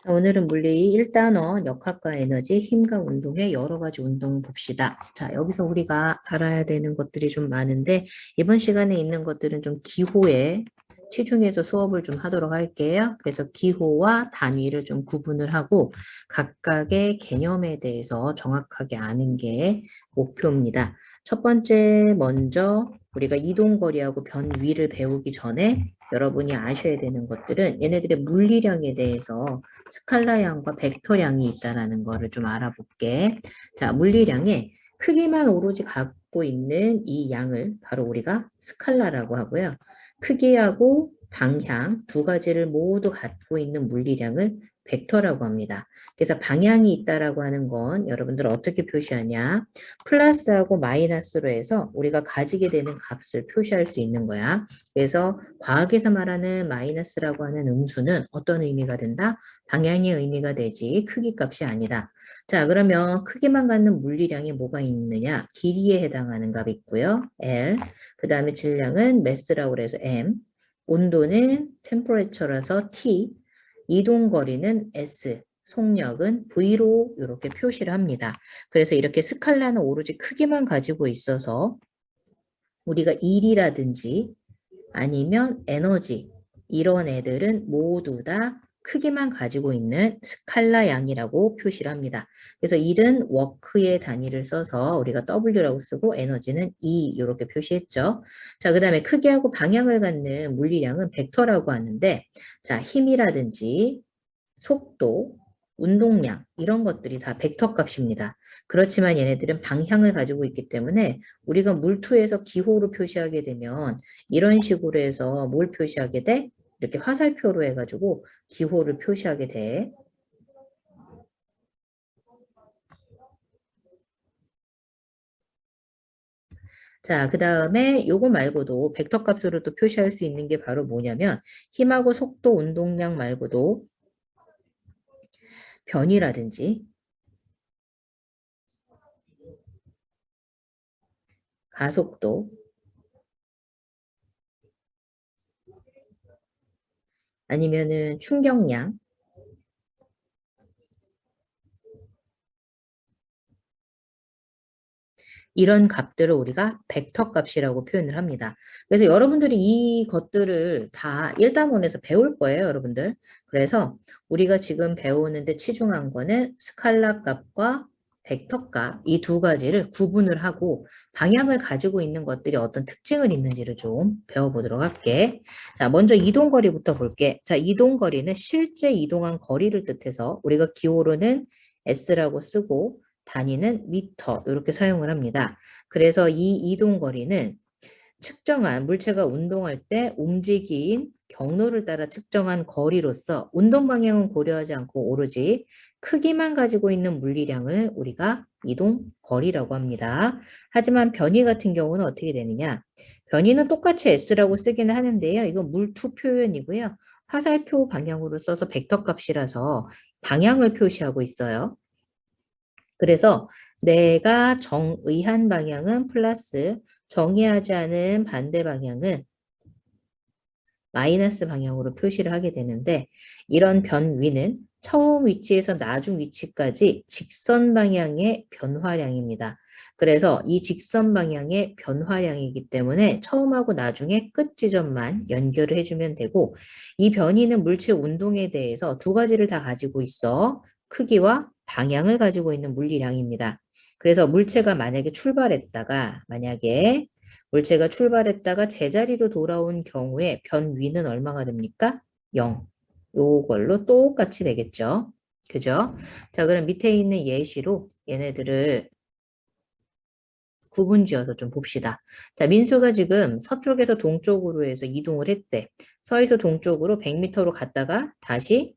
오늘은 물리 1단원 역학과 에너지, 힘과 운동의 여러 가지 운동 봅시다. 자, 여기서 우리가 알아야 되는 것들이 좀 많은데 이번 시간에 있는 것들은 좀 기호에 치중해서 수업을 좀 하도록 할게요. 그래서 기호와 단위를 좀 구분을 하고 각각의 개념에 대해서 정확하게 아는 게 목표입니다. 첫 번째 먼저 우리가 이동거리하고 변위를 배우기 전에 여러분이 아셔야 되는 것들은 얘네들의 물리량에 대해서 스칼라량과 벡터량이 있다라는 거를 좀 알아볼게. 자, 물리량에 크기만 오로지 갖고 있는 이 양을 바로 우리가 스칼라라고 하고요. 크기하고 방향 두 가지를 모두 갖고 있는 물리량을 벡터라고 합니다. 그래서 방향이 있다라고 하는 건 여러분들 어떻게 표시하냐? 플러스하고 마이너스로 해서 우리가 가지게 되는 값을 표시할 수 있는 거야. 그래서 과학에서 말하는 마이너스라고 하는 음수는 어떤 의미가 된다? 방향의 의미가 되지 크기 값이 아니다. 자, 그러면 크기만 갖는 물리량이 뭐가 있느냐? 길이에 해당하는 값이 있고요. L. 그 다음에 질량은 mass라고 해서 M. 온도는 temperature라서 T. 이동 거리는 S. 속력은 V로 이렇게 표시를 합니다. 그래서 이렇게 스칼라는 오로지 크기만 가지고 있어서 우리가 일이라든지 아니면 에너지 이런 애들은 모두 다 크기만 가지고 있는 스칼라 양이라고 표시를 합니다. 그래서 일은 워크의 단위를 써서 우리가 W라고 쓰고 에너지는 E 이렇게 표시했죠. 자, 그 다음에 크기하고 방향을 갖는 물리량은 벡터라고 하는데 자, 힘이라든지 속도, 운동량 이런 것들이 다 벡터 값입니다. 그렇지만 얘네들은 방향을 가지고 있기 때문에 우리가 물투에서 기호로 표시하게 되면 이런 식으로 해서 뭘 표시하게 돼? 이렇게 화살표로 해가지고 기호를 표시하게 돼. 자, 그 다음에 요거 말고도 벡터 값으로 또 표시할 수 있는 게 바로 뭐냐면 힘하고 속도, 운동량 말고도 변이라든지 가속도 아니면은 충격량 이런 값들을 우리가 벡터 값이라고 표현을 합니다. 그래서 여러분들이 이 것들을 다 1단원에서 배울 거예요, 여러분들. 그래서 우리가 지금 배우는데 치중한 거는 스칼라 값과 벡터 값, 이 두 가지를 구분을 하고 방향을 가지고 있는 것들이 어떤 특징을 있는지를 좀 배워보도록 할게. 자, 먼저 이동거리부터 볼게. 자, 이동거리는 실제 이동한 거리를 뜻해서 우리가 기호로는 S라고 쓰고 단위는 미터 이렇게 사용을 합니다. 그래서 이 이동 거리는 측정한 물체가 운동할 때 움직인 경로를 따라 측정한 거리로서 운동 방향은 고려하지 않고 오로지 크기만 가지고 있는 물리량을 우리가 이동 거리라고 합니다. 하지만 변위 같은 경우는 어떻게 되느냐? 변위는 똑같이 S라고 쓰기는 하는데요. 이건 물투 표현이고요. 화살표 방향으로 써서 벡터 값이라서 방향을 표시하고 있어요. 그래서 내가 정의한 방향은 플러스, 정의하지 않은 반대 방향은 마이너스 방향으로 표시를 하게 되는데 이런 변위는 처음 위치에서 나중 위치까지 직선 방향의 변화량입니다. 그래서 이 직선 방향의 변화량이기 때문에 처음하고 나중에 끝 지점만 연결을 해주면 되고 이 변이는 물체 운동에 대해서 두 가지를 다 가지고 있어 크기와 방향을 가지고 있는 물리량입니다. 그래서 물체가 물체가 출발했다가 제자리로 돌아온 경우에 변위는 얼마가 됩니까? 0. 요걸로 똑같이 되겠죠. 그죠? 자, 그럼 밑에 있는 예시로 얘네들을 구분지어서 좀 봅시다. 자, 민수가 지금 서쪽에서 동쪽으로 해서 이동을 했대. 서에서 동쪽으로 100m로 갔다가 다시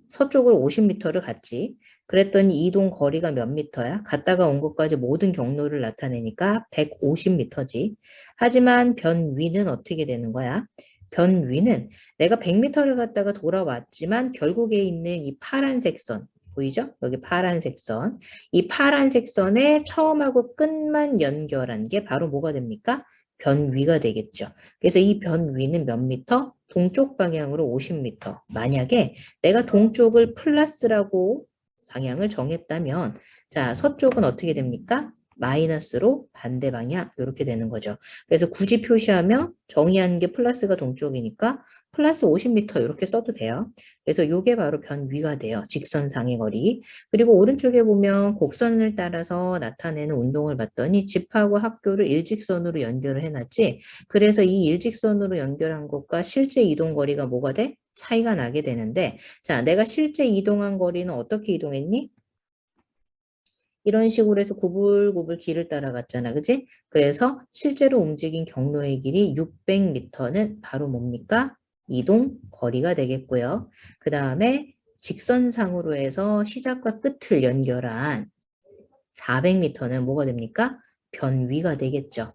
서쪽으로 50m를 갔지. 그랬더니 이동 거리가 몇 미터야? 갔다가 온 것까지 모든 경로를 나타내니까 150m지. 하지만 변위는 어떻게 되는 거야? 변위는 내가 100m를 갔다가 돌아왔지만 결국에 있는 이 파란색 선, 보이죠? 여기 파란색 선. 이 파란색 선의 처음하고 끝만 연결한 게 바로 뭐가 됩니까? 변위가 되겠죠. 그래서 이 변위는 몇 미터? 동쪽 방향으로 50미터. 만약에 내가 동쪽을 플러스라고 방향을 정했다면 자, 서쪽은 어떻게 됩니까? 마이너스로 반대 방향 이렇게 되는 거죠. 그래서 굳이 표시하면 정의한 게 플러스가 동쪽이니까 플러스 50m 이렇게 써도 돼요. 그래서 이게 바로 변위가 돼요. 직선상의 거리. 그리고 오른쪽에 보면 곡선을 따라서 나타내는 운동을 봤더니 집하고 학교를 일직선으로 연결을 해놨지. 그래서 이 일직선으로 연결한 것과 실제 이동 거리가 뭐가 돼? 차이가 나게 되는데 자, 내가 실제 이동한 거리는 어떻게 이동했니? 이런 식으로 해서 구불구불 길을 따라갔잖아. 그지? 그래서 실제로 움직인 경로의 길이 600m는 바로 뭡니까? 이동 거리가 되겠고요. 그 다음에 직선상으로 해서 시작과 끝을 연결한 400m는 뭐가 됩니까? 변위가 되겠죠.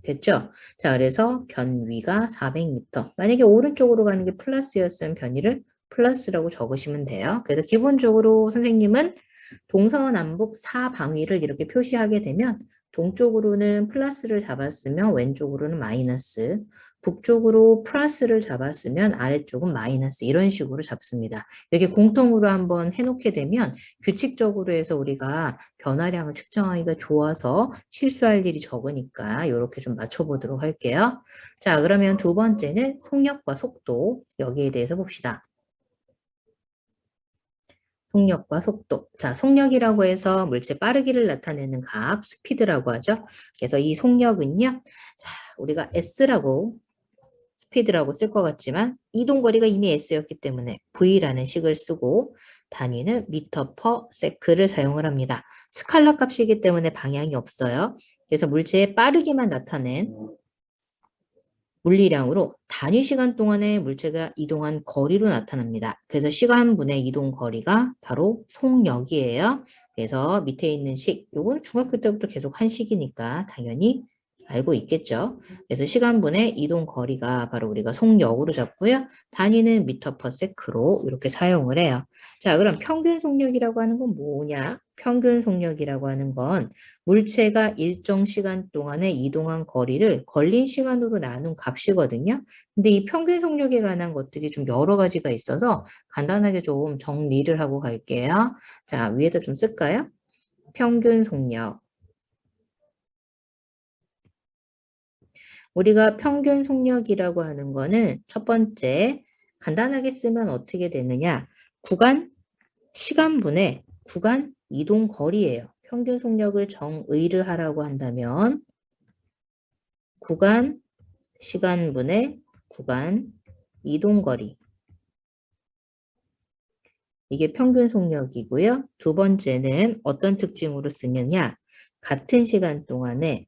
됐죠? 자, 그래서 변위가 400m. 만약에 오른쪽으로 가는 게 플러스였으면 변위를 플러스라고 적으시면 돼요. 그래서 기본적으로 선생님은 동서남북 사방위를 이렇게 표시하게 되면 동쪽으로는 플러스를 잡았으면 왼쪽으로는 마이너스, 북쪽으로 플러스를 잡았으면 아래쪽은 마이너스 이런 식으로 잡습니다. 이렇게 공통으로 한번 해놓게 되면 규칙적으로 해서 우리가 변화량을 측정하기가 좋아서 실수할 일이 적으니까 이렇게 좀 맞춰보도록 할게요. 자, 그러면 두 번째는 속력과 속도 여기에 대해서 봅시다. 속력과 속도. 자, 속력이라고 해서 물체 빠르기를 나타내는 값, 스피드라고 하죠. 그래서 이 속력은요, 자, 우리가 S라고, 스피드라고 쓸 것 같지만, 이동거리가 이미 S였기 때문에 V라는 식을 쓰고, 단위는 미터 퍼 세크를 사용을 합니다. 스칼라 값이기 때문에 방향이 없어요. 그래서 물체의 빠르기만 나타낸 물리량으로 단위 시간 동안에 물체가 이동한 거리로 나타납니다. 그래서 시간분의 이동 거리가 바로 속력이에요. 그래서 밑에 있는 식, 요건 중학교 때부터 계속 한 식이니까 당연히 알고 있겠죠. 그래서 시간분의 이동 거리가 바로 우리가 속력으로 잡고요. 단위는 미터 퍼 세크로 이렇게 사용을 해요. 자, 그럼 평균 속력이라고 하는 건 뭐냐? 평균 속력이라고 하는 건 물체가 일정 시간 동안에 이동한 거리를 걸린 시간으로 나눈 값이거든요. 근데 이 평균 속력에 관한 것들이 좀 여러 가지가 있어서 간단하게 좀 정리를 하고 갈게요. 자, 위에다 좀 쓸까요? 평균 속력. 우리가 평균 속력이라고 하는 거는 첫 번째, 간단하게 쓰면 어떻게 되느냐? 구간, 시간분의 구간 이동 거리예요. 평균 속력을 정의를 하라고 한다면 구간, 시간분의 구간, 이동거리. 이게 평균 속력이고요. 두 번째는 어떤 특징으로 쓰느냐? 같은 시간 동안에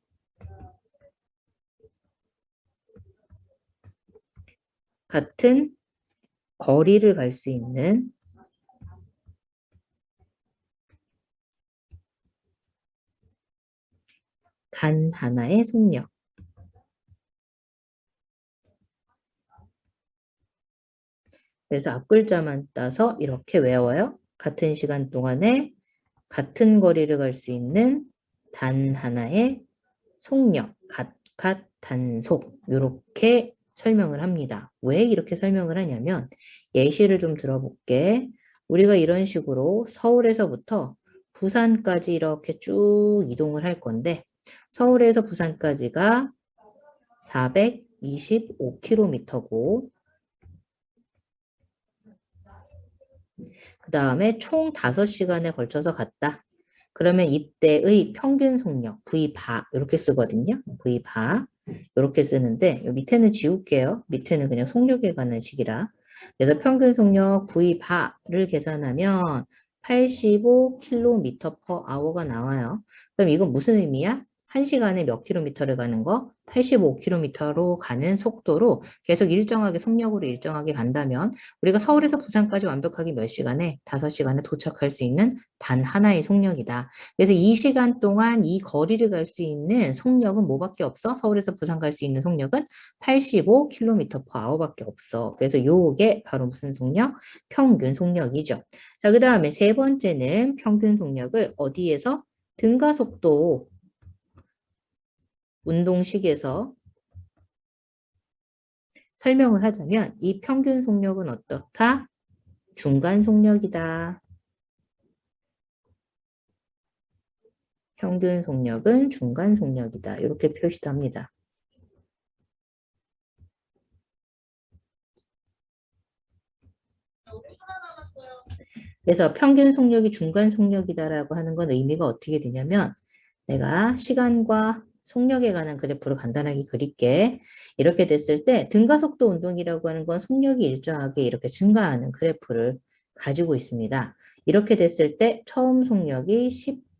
같은 거리를 갈 수 있는 단 하나의 속력. 그래서 앞글자만 따서 이렇게 외워요. 같은 시간 동안에 같은 거리를 갈 수 있는 단 하나의 속력, 단속 이렇게 설명을 합니다. 왜 이렇게 설명을 하냐면 예시를 좀 들어볼게. 우리가 이런 식으로 서울에서부터 부산까지 이렇게 쭉 이동을 할 건데 서울에서 부산까지가 425km고 그 다음에 총 5시간에 걸쳐서 갔다. 그러면 이때의 평균 속력, V바 이렇게 쓰거든요. V바 이렇게 쓰는데 요 밑에는 지울게요. 밑에는 그냥 속력에 관한 식이라. 그래서 평균 속력 V바를 계산하면 85km per hour가 나와요. 그럼 이건 무슨 의미야? 1시간에 몇 킬로미터를 가는 거? 85km로 가는 속도로 계속 일정하게 속력으로 일정하게 간다면 우리가 서울에서 부산까지 완벽하게 몇 시간에? 5시간에 도착할 수 있는 단 하나의 속력이다. 그래서 이 시간 동안 이 거리를 갈 수 있는 속력은 뭐밖에 없어? 서울에서 부산 갈 수 있는 속력은 85km per hour밖에 없어. 그래서 요게 바로 무슨 속력? 평균 속력이죠. 자, 그 다음에 세 번째는 평균 속력을 어디에서? 등가속도 운동식에서 설명을 하자면 이 평균 속력은 어떻다? 중간 속력이다. 평균 속력은 중간 속력이다. 이렇게 표시도 합니다. 그래서 평균 속력이 중간 속력이다라고 하는 건 의미가 어떻게 되냐면 내가 시간과 속력에 관한 그래프를 간단하게 그릴게. 이렇게 됐을 때 등가속도 운동이라고 하는 건 속력이 일정하게 이렇게 증가하는 그래프를 가지고 있습니다. 이렇게 됐을 때 처음 속력이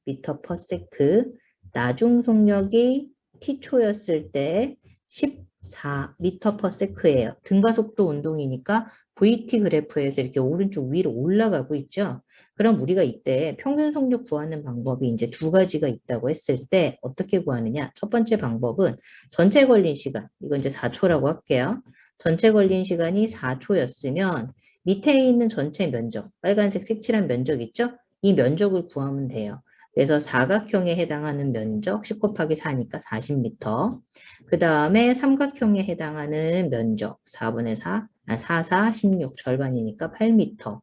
10m/s, 나중 속력이 t초였을 때 14m/s예요. 등가속도 운동이니까 VT 그래프에서 이렇게 오른쪽 위로 올라가고 있죠. 그럼 우리가 이때 평균 속력 구하는 방법이 이제 두 가지가 있다고 했을 때 어떻게 구하느냐? 첫 번째 방법은 전체 걸린 시간, 이건 이제 4초라고 할게요. 전체 걸린 시간이 4초였으면 밑에 있는 전체 면적, 빨간색 색칠한 면적 있죠? 이 면적을 구하면 돼요. 그래서 사각형에 해당하는 면적 10 곱하기 4니까 40m. 그 다음에 삼각형에 해당하는 면적 4분의 4, 4, 4, 16 절반이니까 8m.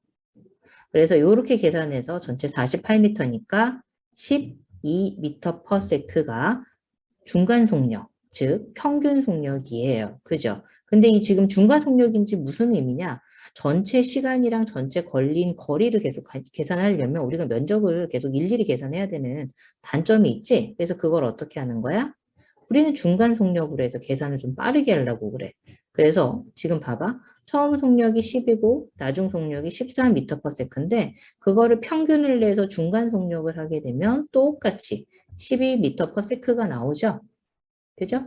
그래서 이렇게 계산해서 전체 48m니까 12m/s가 중간 속력, 즉 평균 속력이에요. 그죠? 근데 이 지금 중간 속력인지 무슨 의미냐? 전체 시간이랑 전체 걸린 거리를 계속 계산하려면 우리가 면적을 계속 일일이 계산해야 되는 단점이 있지? 그래서 그걸 어떻게 하는 거야? 우리는 중간 속력으로 해서 계산을 좀 빠르게 하려고 그래. 그래서 지금 봐봐. 처음 속력이 10이고 나중 속력이 14m/s인데 그거를 평균을 내서 중간 속력을 하게 되면 똑같이 12m/s가 나오죠. 그죠?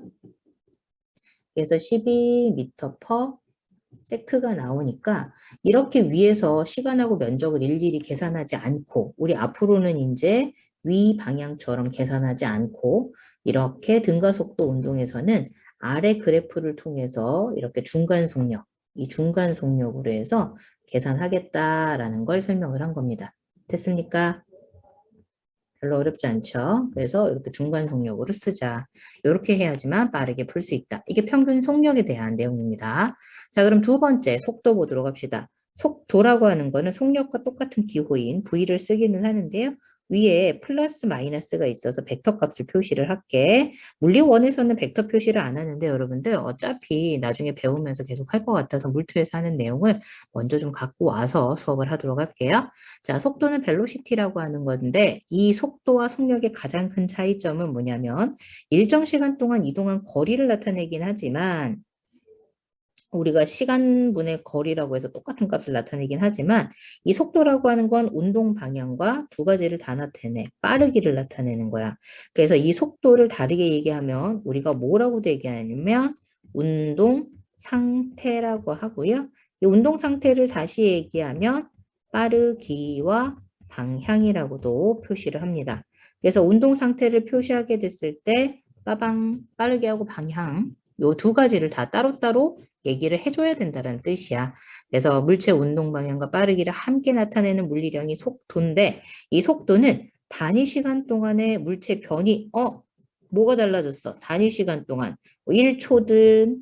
그래서 12m/s가 나오니까 이렇게 위에서 시간하고 면적을 일일이 계산하지 않고 우리 앞으로는 이제 위 방향처럼 계산하지 않고 이렇게 등가속도 운동에서는 아래 그래프를 통해서 이렇게 중간 속력, 이 중간 속력으로 해서 계산하겠다라는 걸 설명을 한 겁니다. 됐습니까? 별로 어렵지 않죠? 그래서 이렇게 중간 속력으로 쓰자. 이렇게 해야지만 빠르게 풀 수 있다. 이게 평균 속력에 대한 내용입니다. 자, 그럼 두 번째 속도 보도록 합시다. 속도라고 하는 거는 속력과 똑같은 기호인 V를 쓰기는 하는데요. 위에 플러스 마이너스가 있어서 벡터 값을 표시를 할게. 물리원에서는 벡터 표시를 안 하는데 여러분들 어차피 나중에 배우면서 계속 할 것 같아서 물투에서 하는 내용을 먼저 좀 갖고 와서 수업을 하도록 할게요. 자, 속도는 벨로시티라고 하는 건데 이 속도와 속력의 가장 큰 차이점은 뭐냐면 일정 시간 동안 이동한 거리를 나타내긴 하지만 우리가 시간분의 거리라고 해서 똑같은 값을 나타내긴 하지만 이 속도라고 하는 건 운동 방향과 두 가지를 다 나타내. 빠르기를 나타내는 거야. 그래서 이 속도를 다르게 얘기하면 우리가 뭐라고 얘기하냐면 운동 상태라고 하고요. 이 운동 상태를 다시 얘기하면 빠르기와 방향이라고도 표시를 합니다. 그래서 운동 상태를 표시하게 됐을 때 빠방 빠르게 하고 방향 요 두 가지를 다 따로따로 얘기를 해줘야 된다는 뜻이야. 그래서 물체 운동 방향과 빠르기를 함께 나타내는 물리량이 속도인데 이 속도는 단위 시간 동안의 물체 변이 뭐가 달라졌어? 단위 시간 동안 뭐 1초든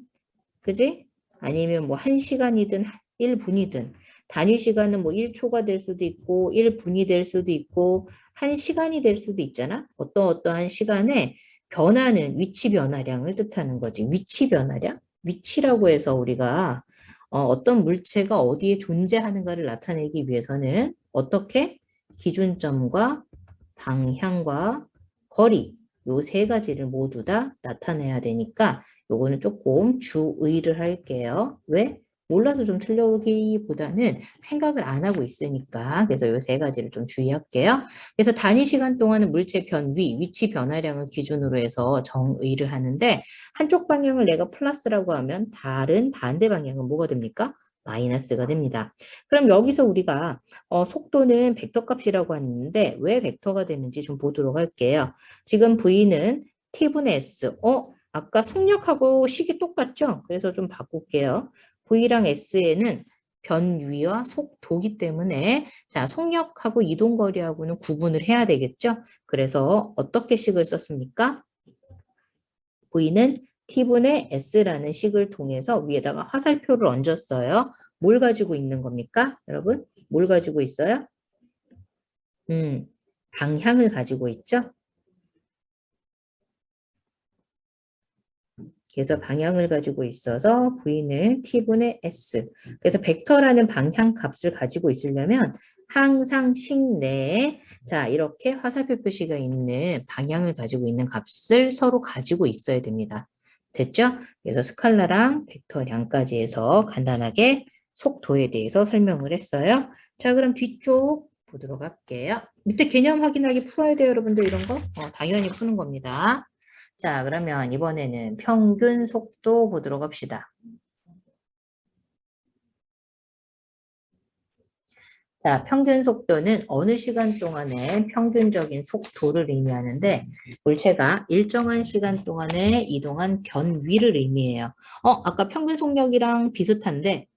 그지? 아니면 뭐 1시간이든 1분이든 단위 시간은 뭐 1초가 될 수도 있고 1분이 될 수도 있고 1시간이 될 수도 있잖아. 어떠한 시간에 변하는 위치 변화량을 뜻하는 거지. 위치 변화량? 위치라고 해서 우리가 어떤 물체가 어디에 존재하는가를 나타내기 위해서는 어떻게 기준점과 방향과 거리 요 세 가지를 모두 다 나타내야 되니까 요거는 조금 주의를 할게요. 왜? 몰라서 좀 틀려오기보다는 생각을 안 하고 있으니까 그래서 요 세 가지를 좀 주의할게요. 그래서 단위 시간 동안은 물체 변위, 위치 변화량을 기준으로 해서 정의를 하는데 한쪽 방향을 내가 플러스라고 하면 다른 반대 방향은 뭐가 됩니까? 마이너스가 됩니다. 그럼 여기서 우리가 속도는 벡터 값이라고 하는데 왜 벡터가 되는지 좀 보도록 할게요. 지금 V는 T분의 S. 아까 속력하고 식이 똑같죠? 그래서 좀 바꿀게요. V랑 S에는 변위와 속도기 때문에 자 속력하고 이동거리하고는 구분을 해야 되겠죠? 그래서 어떻게 식을 썼습니까? V는 T분의 S라는 식을 통해서 위에다가 화살표를 얹었어요. 뭘 가지고 있는 겁니까? 여러분? 뭘 가지고 있어요? 음, 방향을 가지고 있죠? 그래서 방향을 가지고 있어서 V는 T분의 S. 그래서 벡터라는 방향 값을 가지고 있으려면 항상 식 내에 자 이렇게 화살표 표시가 있는 방향을 가지고 있는 값을 서로 가지고 있어야 됩니다. 됐죠? 그래서 스칼라랑 벡터량까지 해서 간단하게 속도에 대해서 설명을 했어요. 자 그럼 뒤쪽 보도록 할게요. 밑에 개념 확인하기 풀어야 돼요 여러분들 이런 거? 당연히 푸는 겁니다. 자, 그러면 이번에는 평균 속도 보도록 합시다. 자, 평균 속도는 어느 시간 동안의 평균적인 속도를 의미하는데 물체가 일정한 시간 동안에 이동한 변위를 의미해요. 아까 평균 속력이랑 비슷한데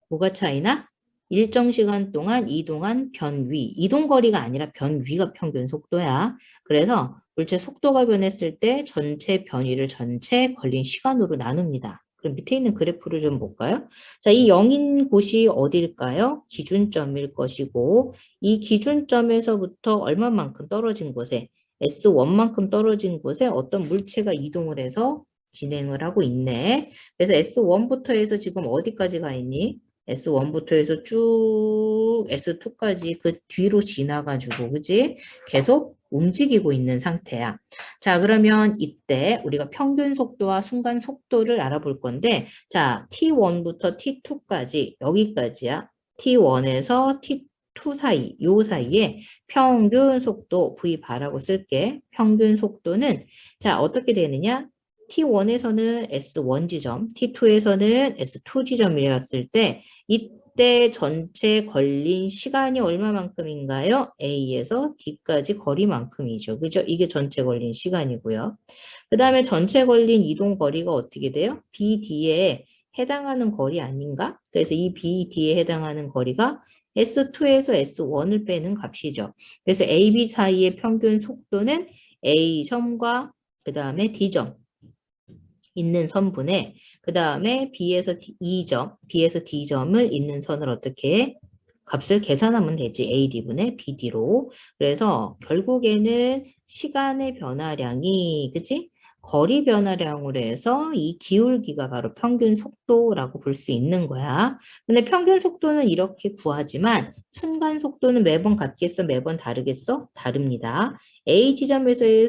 뭐가 차이나? 일정 시간 동안 이동한 변위, 이동거리가 아니라 변위가 평균 속도야. 그래서 물체 속도가 변했을 때 전체 변위를 전체 걸린 시간으로 나눕니다. 그럼 밑에 있는 그래프를 좀 볼까요? 자, 이 0인 곳이 어딜까요? 기준점일 것이고 이 기준점에서부터 얼마만큼 떨어진 곳에 S1만큼 떨어진 곳에 어떤 물체가 이동을 해서 진행을 하고 있네. 그래서 S1부터 해서 지금 어디까지 가 있니? S1부터 해서 쭉 S2까지 그 뒤로 지나가지고, 그지? 계속 움직이고 있는 상태야. 자, 그러면 이때 우리가 평균 속도와 순간 속도를 알아볼 건데, 자, T1부터 T2까지, 여기까지야. T1에서 T2 사이, 요 사이에 평균 속도 V 바라고 쓸게. 평균 속도는, 자, 어떻게 되느냐? T1에서는 S1 지점, T2에서는 S2 지점이었을 때 이때 전체 걸린 시간이 얼마만큼인가요? A에서 D까지 거리만큼이죠. 그죠? 이게 전체 걸린 시간이고요. 그 다음에 전체 걸린 이동 거리가 어떻게 돼요? BD에 해당하는 거리 아닌가? 그래서 이 BD에 해당하는 거리가 S2에서 S1을 빼는 값이죠. 그래서 AB 사이의 평균 속도는 A점과 그 다음에 D점 있는 선분에 그 다음에 B에서 2점, B에서 D점을 있는 선을 어떻게 해? 값을 계산하면 되지. AD분의 BD로. 그래서 결국에는 시간의 변화량이 그치? 거리 변화량으로 해서 이 기울기가 바로 평균 속도라고 볼 수 있는 거야. 근데 평균 속도는 이렇게 구하지만 순간 속도는 매번 같겠어? 매번 다르겠어? 다릅니다. A 지점에서의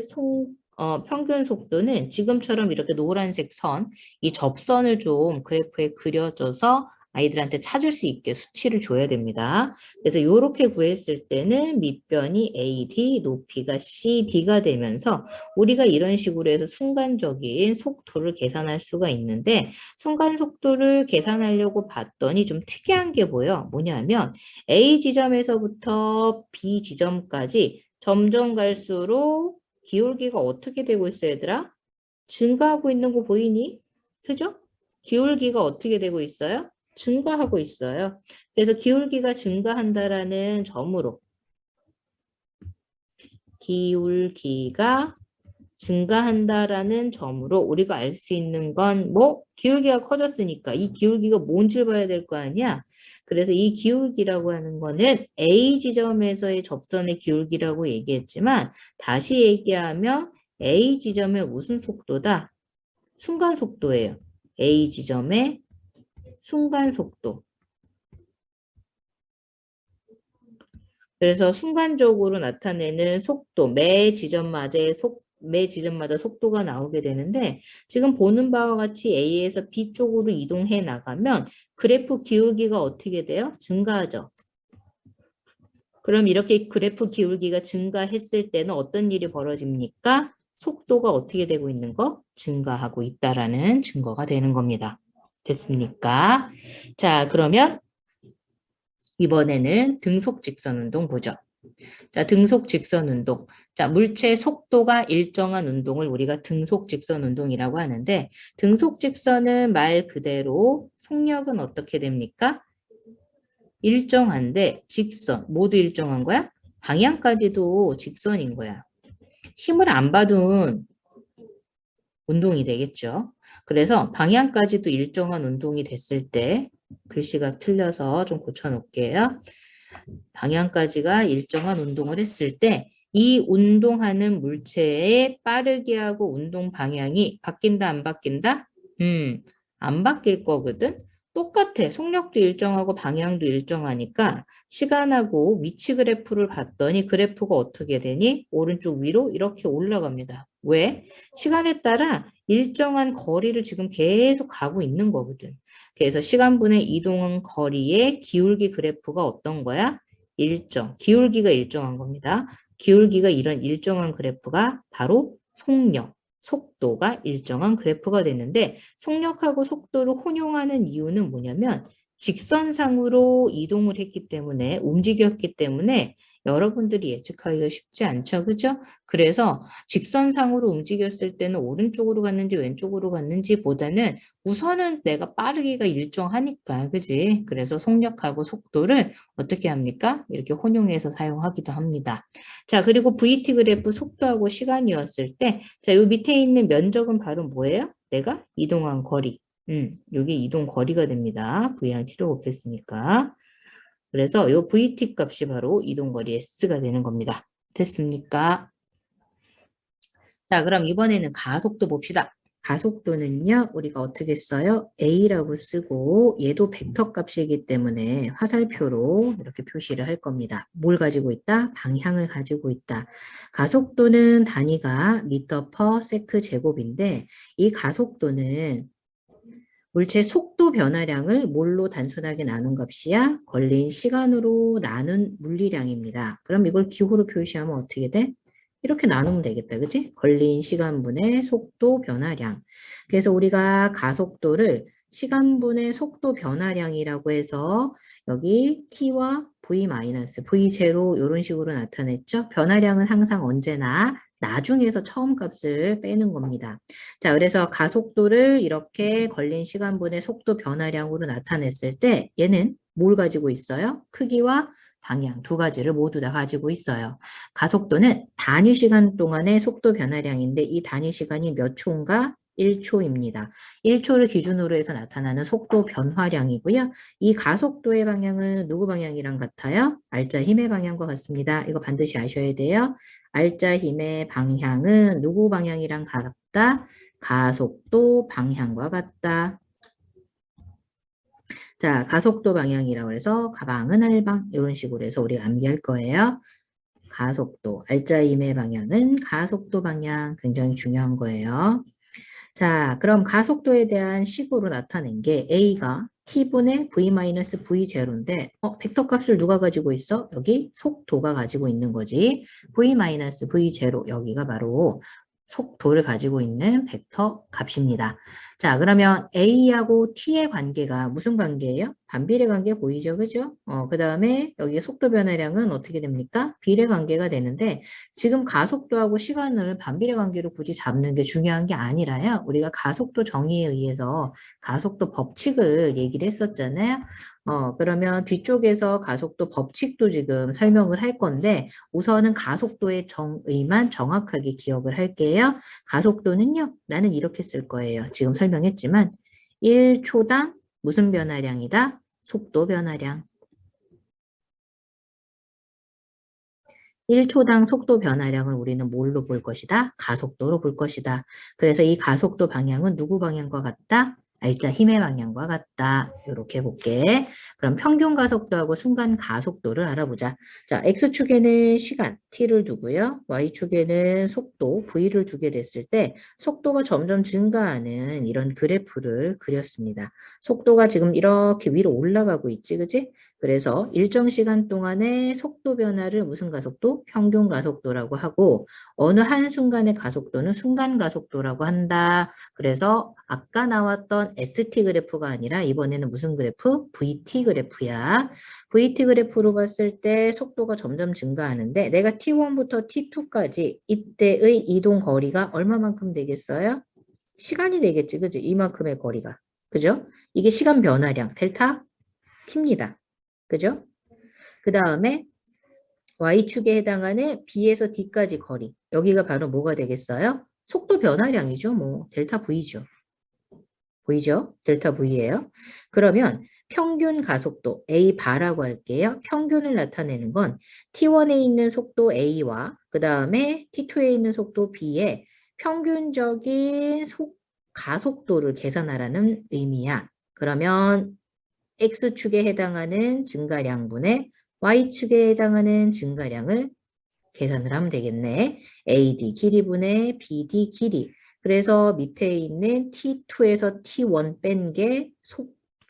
평균 속도는 지금처럼 이렇게 노란색 선, 이 접선을 좀 그래프에 그려줘서 아이들한테 찾을 수 있게 수치를 줘야 됩니다. 그래서 이렇게 구했을 때는 밑변이 AD, 높이가 CD가 되면서 우리가 이런 식으로 해서 순간적인 속도를 계산할 수가 있는데 순간 속도를 계산하려고 봤더니 좀 특이한 게 보여. 뭐냐면 A 지점에서부터 B 지점까지 점점 갈수록 기울기가 어떻게 되고 있어, 얘들아? 증가하고 있는 거 보이니? 그죠? 기울기가 어떻게 되고 있어요? 증가하고 있어요. 그래서 기울기가 증가한다라는 점으로 기울기가 증가한다라는 점으로 우리가 알 수 있는 건 뭐? 기울기가 커졌으니까 이 기울기가 뭔지를 봐야 될 거 아니야? 그래서 이 기울기라고 하는 거는 A 지점에서의 접선의 기울기라고 얘기했지만 다시 얘기하면 A 지점의 무슨 속도다? 순간 속도예요. A 지점의 순간 속도. 그래서 순간적으로 나타내는 속도, 매 지점마다 속도가 나오게 되는데 지금 보는 바와 같이 A에서 B 쪽으로 이동해 나가면 그래프 기울기가 어떻게 돼요? 증가하죠. 그럼 이렇게 그래프 기울기가 증가했을 때는 어떤 일이 벌어집니까? 속도가 어떻게 되고 있는 거? 증가하고 있다라는 증거가 되는 겁니다. 됐습니까? 자, 그러면 이번에는 등속 직선 운동 보죠. 자, 등속 직선 운동. 자, 물체 속도가 일정한 운동을 우리가 등속 직선 운동이라고 하는데 등속 직선은 말 그대로 속력은 어떻게 됩니까? 일정한데 직선 모두 일정한 거야? 방향까지도 직선인 거야. 힘을 안 받은 운동이 되겠죠. 그래서 방향까지도 일정한 운동이 됐을 때 글씨가 틀려서 좀 고쳐놓을게요. 방향까지가 일정한 운동을 했을 때 이 운동하는 물체의 빠르게 하고 운동 방향이 바뀐다, 안 바뀐다? 안 바뀔 거거든. 똑같아. 속력도 일정하고 방향도 일정하니까 시간하고 위치 그래프를 봤더니 그래프가 어떻게 되니? 오른쪽 위로 이렇게 올라갑니다. 왜? 시간에 따라 일정한 거리를 지금 계속 가고 있는 거거든. 그래서 시간분의 이동한 거리의 기울기 그래프가 어떤 거야? 일정. 기울기가 일정한 겁니다. 기울기가 이런 일정한 그래프가 바로 속력, 속도가 일정한 그래프가 되는데 속력하고 속도를 혼용하는 이유는 뭐냐면 직선상으로 이동을 했기 때문에 움직였기 때문에 여러분들이 예측하기가 쉽지 않죠. 그죠? 그래서 직선상으로 움직였을 때는 오른쪽으로 갔는지 왼쪽으로 갔는지 보다는 우선은 내가 빠르기가 일정하니까, 그지? 그래서 속력하고 속도를 어떻게 합니까? 이렇게 혼용해서 사용하기도 합니다. 자, 그리고 VT 그래프 속도하고 시간이었을 때, 자, 요 밑에 있는 면적은 바로 뭐예요? 내가 이동한 거리. 요게 이동 거리가 됩니다. V랑 T로 곱했으니까. 그래서 요 VT 값이 바로 이동 거리 S가 되는 겁니다. 됐습니까? 자, 그럼 이번에는 가속도 봅시다. 가속도는요, 우리가 어떻게 써요? A라고 쓰고, 얘도 벡터 값이기 때문에 화살표로 이렇게 표시를 할 겁니다. 뭘 가지고 있다? 방향을 가지고 있다. 가속도는 단위가 미터 퍼 세크 제곱인데, 이 가속도는 물체 속도 변화량을 뭘로 단순하게 나눈 값이야? 걸린 시간으로 나눈 물리량입니다. 그럼 이걸 기호로 표시하면 어떻게 돼? 이렇게 나누면 되겠다. 그치? 걸린 시간분의 속도 변화량. 그래서 우리가 가속도를 시간분의 속도 변화량이라고 해서 여기 t와 v-v0 이런 식으로 나타냈죠. 변화량은 항상 언제나 나중에서 처음 값을 빼는 겁니다. 자, 그래서 가속도를 이렇게 걸린 시간분의 속도 변화량으로 나타냈을 때 얘는 뭘 가지고 있어요? 크기와 방향 두 가지를 모두 다 가지고 있어요. 가속도는 단위 시간 동안의 속도 변화량인데 이 단위 시간이 몇 초인가? 1초입니다. 1초를 기준으로 해서 나타나는 속도 변화량이고요. 이 가속도의 방향은 누구 방향이랑 같아요? 알짜 힘의 방향과 같습니다. 이거 반드시 아셔야 돼요. 알짜 힘의 방향은 누구 방향이랑 같다? 가속도 방향과 같다. 자, 가속도 방향이라고 해서 가방은 알방 이런 식으로 해서 우리가 암기할 거예요. 가속도, 알짜임의 방향은 가속도 방향 굉장히 중요한 거예요. 자, 그럼 가속도에 대한 식으로 나타낸 게 A가 T분의 V-V0인데 벡터 값을 누가 가지고 있어? 여기 속도가 가지고 있는 거지. V-V0 여기가 바로 속도를 가지고 있는 벡터 값입니다. 자, 그러면 A하고 T의 관계가 무슨 관계예요? 반비례 관계 보이죠? 그죠? 그 다음에 여기 속도 변화량은 어떻게 됩니까? 비례 관계가 되는데 지금 가속도하고 시간을 반비례 관계로 굳이 잡는 게 중요한 게 아니라요. 우리가 가속도 정의에 의해서 가속도 법칙을 얘기를 했었잖아요. 그러면 뒤쪽에서 가속도 법칙도 지금 설명을 할 건데 우선은 가속도의 정의만 정확하게 기억을 할게요. 가속도는요. 나는 이렇게 쓸 거예요. 지금 설명했지만 1초당 무슨 변화량이다? 속도 변화량. 1초당 속도 변화량을 우리는 뭘로 볼 것이다? 가속도로 볼 것이다. 그래서 이 가속도 방향은 누구 방향과 같다? 알짜 힘의 방향과 같다. 이렇게 볼게. 그럼 평균 가속도하고 순간 가속도를 알아보자. 자, x축에는 시간 t를 두고요. y축에는 속도 v를 두게 됐을 때 속도가 점점 증가하는 이런 그래프를 그렸습니다. 속도가 지금 이렇게 위로 올라가고 있지, 그지? 그래서 일정 시간 동안의 속도 변화를 무슨 가속도? 평균 가속도라고 하고 어느 한순간의 가속도는 순간 가속도라고 한다. 그래서 아까 나왔던 ST 그래프가 아니라 이번에는 무슨 그래프? VT 그래프야. VT 그래프로 봤을 때 속도가 점점 증가하는데 내가 T1부터 T2까지 이때의 이동 거리가 얼마만큼 되겠어요? 시간이 되겠지, 그지? 이만큼의 거리가. 그죠? 이게 시간 변화량, 델타 T입니다. 그죠? 그 다음에 Y축에 해당하는 B에서 D까지 거리. 여기가 바로 뭐가 되겠어요? 속도 변화량이죠. 뭐 델타 V죠. 보이죠? 델타 V예요. 그러면 평균 가속도 A 바라고 할게요. 평균을 나타내는 건 T1에 있는 속도 A와 그 다음에 T2에 있는 속도 B의 평균적인 가속도를 계산하라는 의미야. 그러면 X축에 해당하는 증가량분의 Y축에 해당하는 증가량을 계산을 하면 되겠네. AD 길이분의 BD 길이. 그래서 밑에 있는 T2에서 T1 뺀 게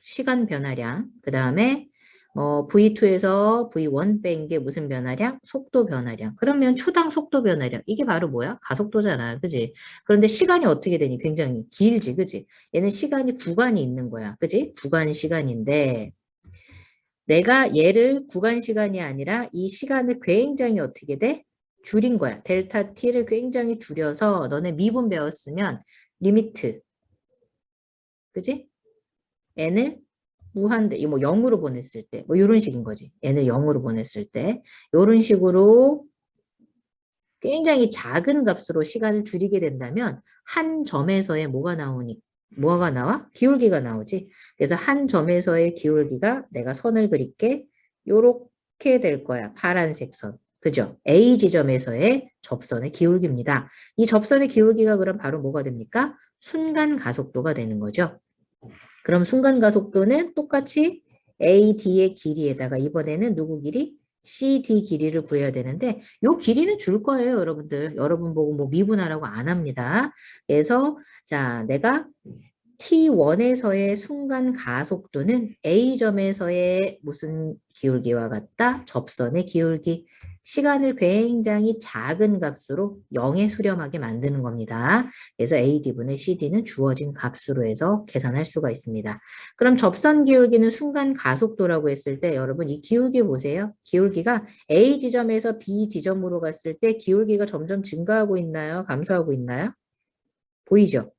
시간 변화량. 그 다음에 V2에서 V1 뺀 게 무슨 변화량? 속도 변화량. 그러면 초당 속도 변화량. 이게 바로 뭐야? 가속도잖아. 그지? 그런데 시간이 어떻게 되니? 굉장히 길지. 그지? 얘는 시간이 구간이 있는 거야. 그지? 구간 시간인데 내가 얘를 구간 시간이 아니라 이 시간을 굉장히 어떻게 돼? 줄인 거야. 델타 t를 굉장히 줄여서 너네 미분 배웠으면 리미트, 그지? n을 무한대, 뭐 0으로 보냈을 때, 뭐 이런 식인 거지. n을 0으로 보냈을 때, 이런 식으로 굉장히 작은 값으로 시간을 줄이게 된다면 한 점에서의 뭐가 나와? 기울기가 나오지. 그래서 한 점에서의 기울기가 내가 선을 그릴게. 요렇게 될 거야. 파란색 선. 그죠? A 지점에서의 접선의 기울기입니다. 이 접선의 기울기가 그럼 바로 뭐가 됩니까? 순간 가속도가 되는 거죠. 그럼 순간 가속도는 똑같이 AD의 길이에다가 이번에는 누구 길이? CD 길이를 구해야 되는데 요 길이는 줄 거예요, 여러분들. 여러분 보고 뭐 미분하라고 안 합니다. 그래서 자, 내가 T1에서의 순간 가속도는 A점에서의 무슨 기울기와 같다? 접선의 기울기. 시간을 굉장히 작은 값으로 0에 수렴하게 만드는 겁니다. 그래서 AD분의 CD는 주어진 값으로 해서 계산할 수가 있습니다. 그럼 접선 기울기는 순간 가속도라고 했을 때 여러분 이 기울기 보세요. 기울기가 A 지점에서 B 지점으로 갔을 때 기울기가 점점 증가하고 있나요? 감소하고 있나요? 보이죠?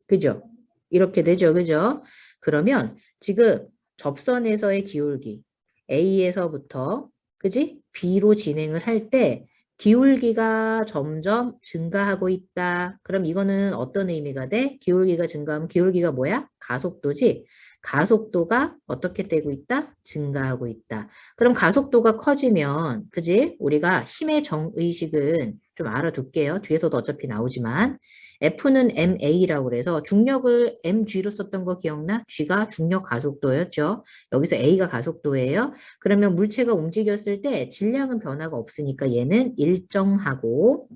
그죠? 이렇게 되죠. 그죠? 그러면 지금 접선에서의 기울기 A에서부터 그지? B로 진행을 할 때 기울기가 점점 증가하고 있다. 그럼 이거는 어떤 의미가 돼? 기울기가 증가하면 기울기가 뭐야? 가속도지. 가속도가 어떻게 되고 있다? 증가하고 있다. 그럼 가속도가 커지면 그지? 우리가 힘의 정의식은 좀 알아둘게요. 뒤에서도 어차피 나오지만 F는 ma라고 그래서 중력을 mg로 썼던 거 기억나? g가 중력 가속도였죠. 여기서 a가 가속도예요. 그러면 물체가 움직였을 때 질량은 변화가 없으니까 얘는 일정하고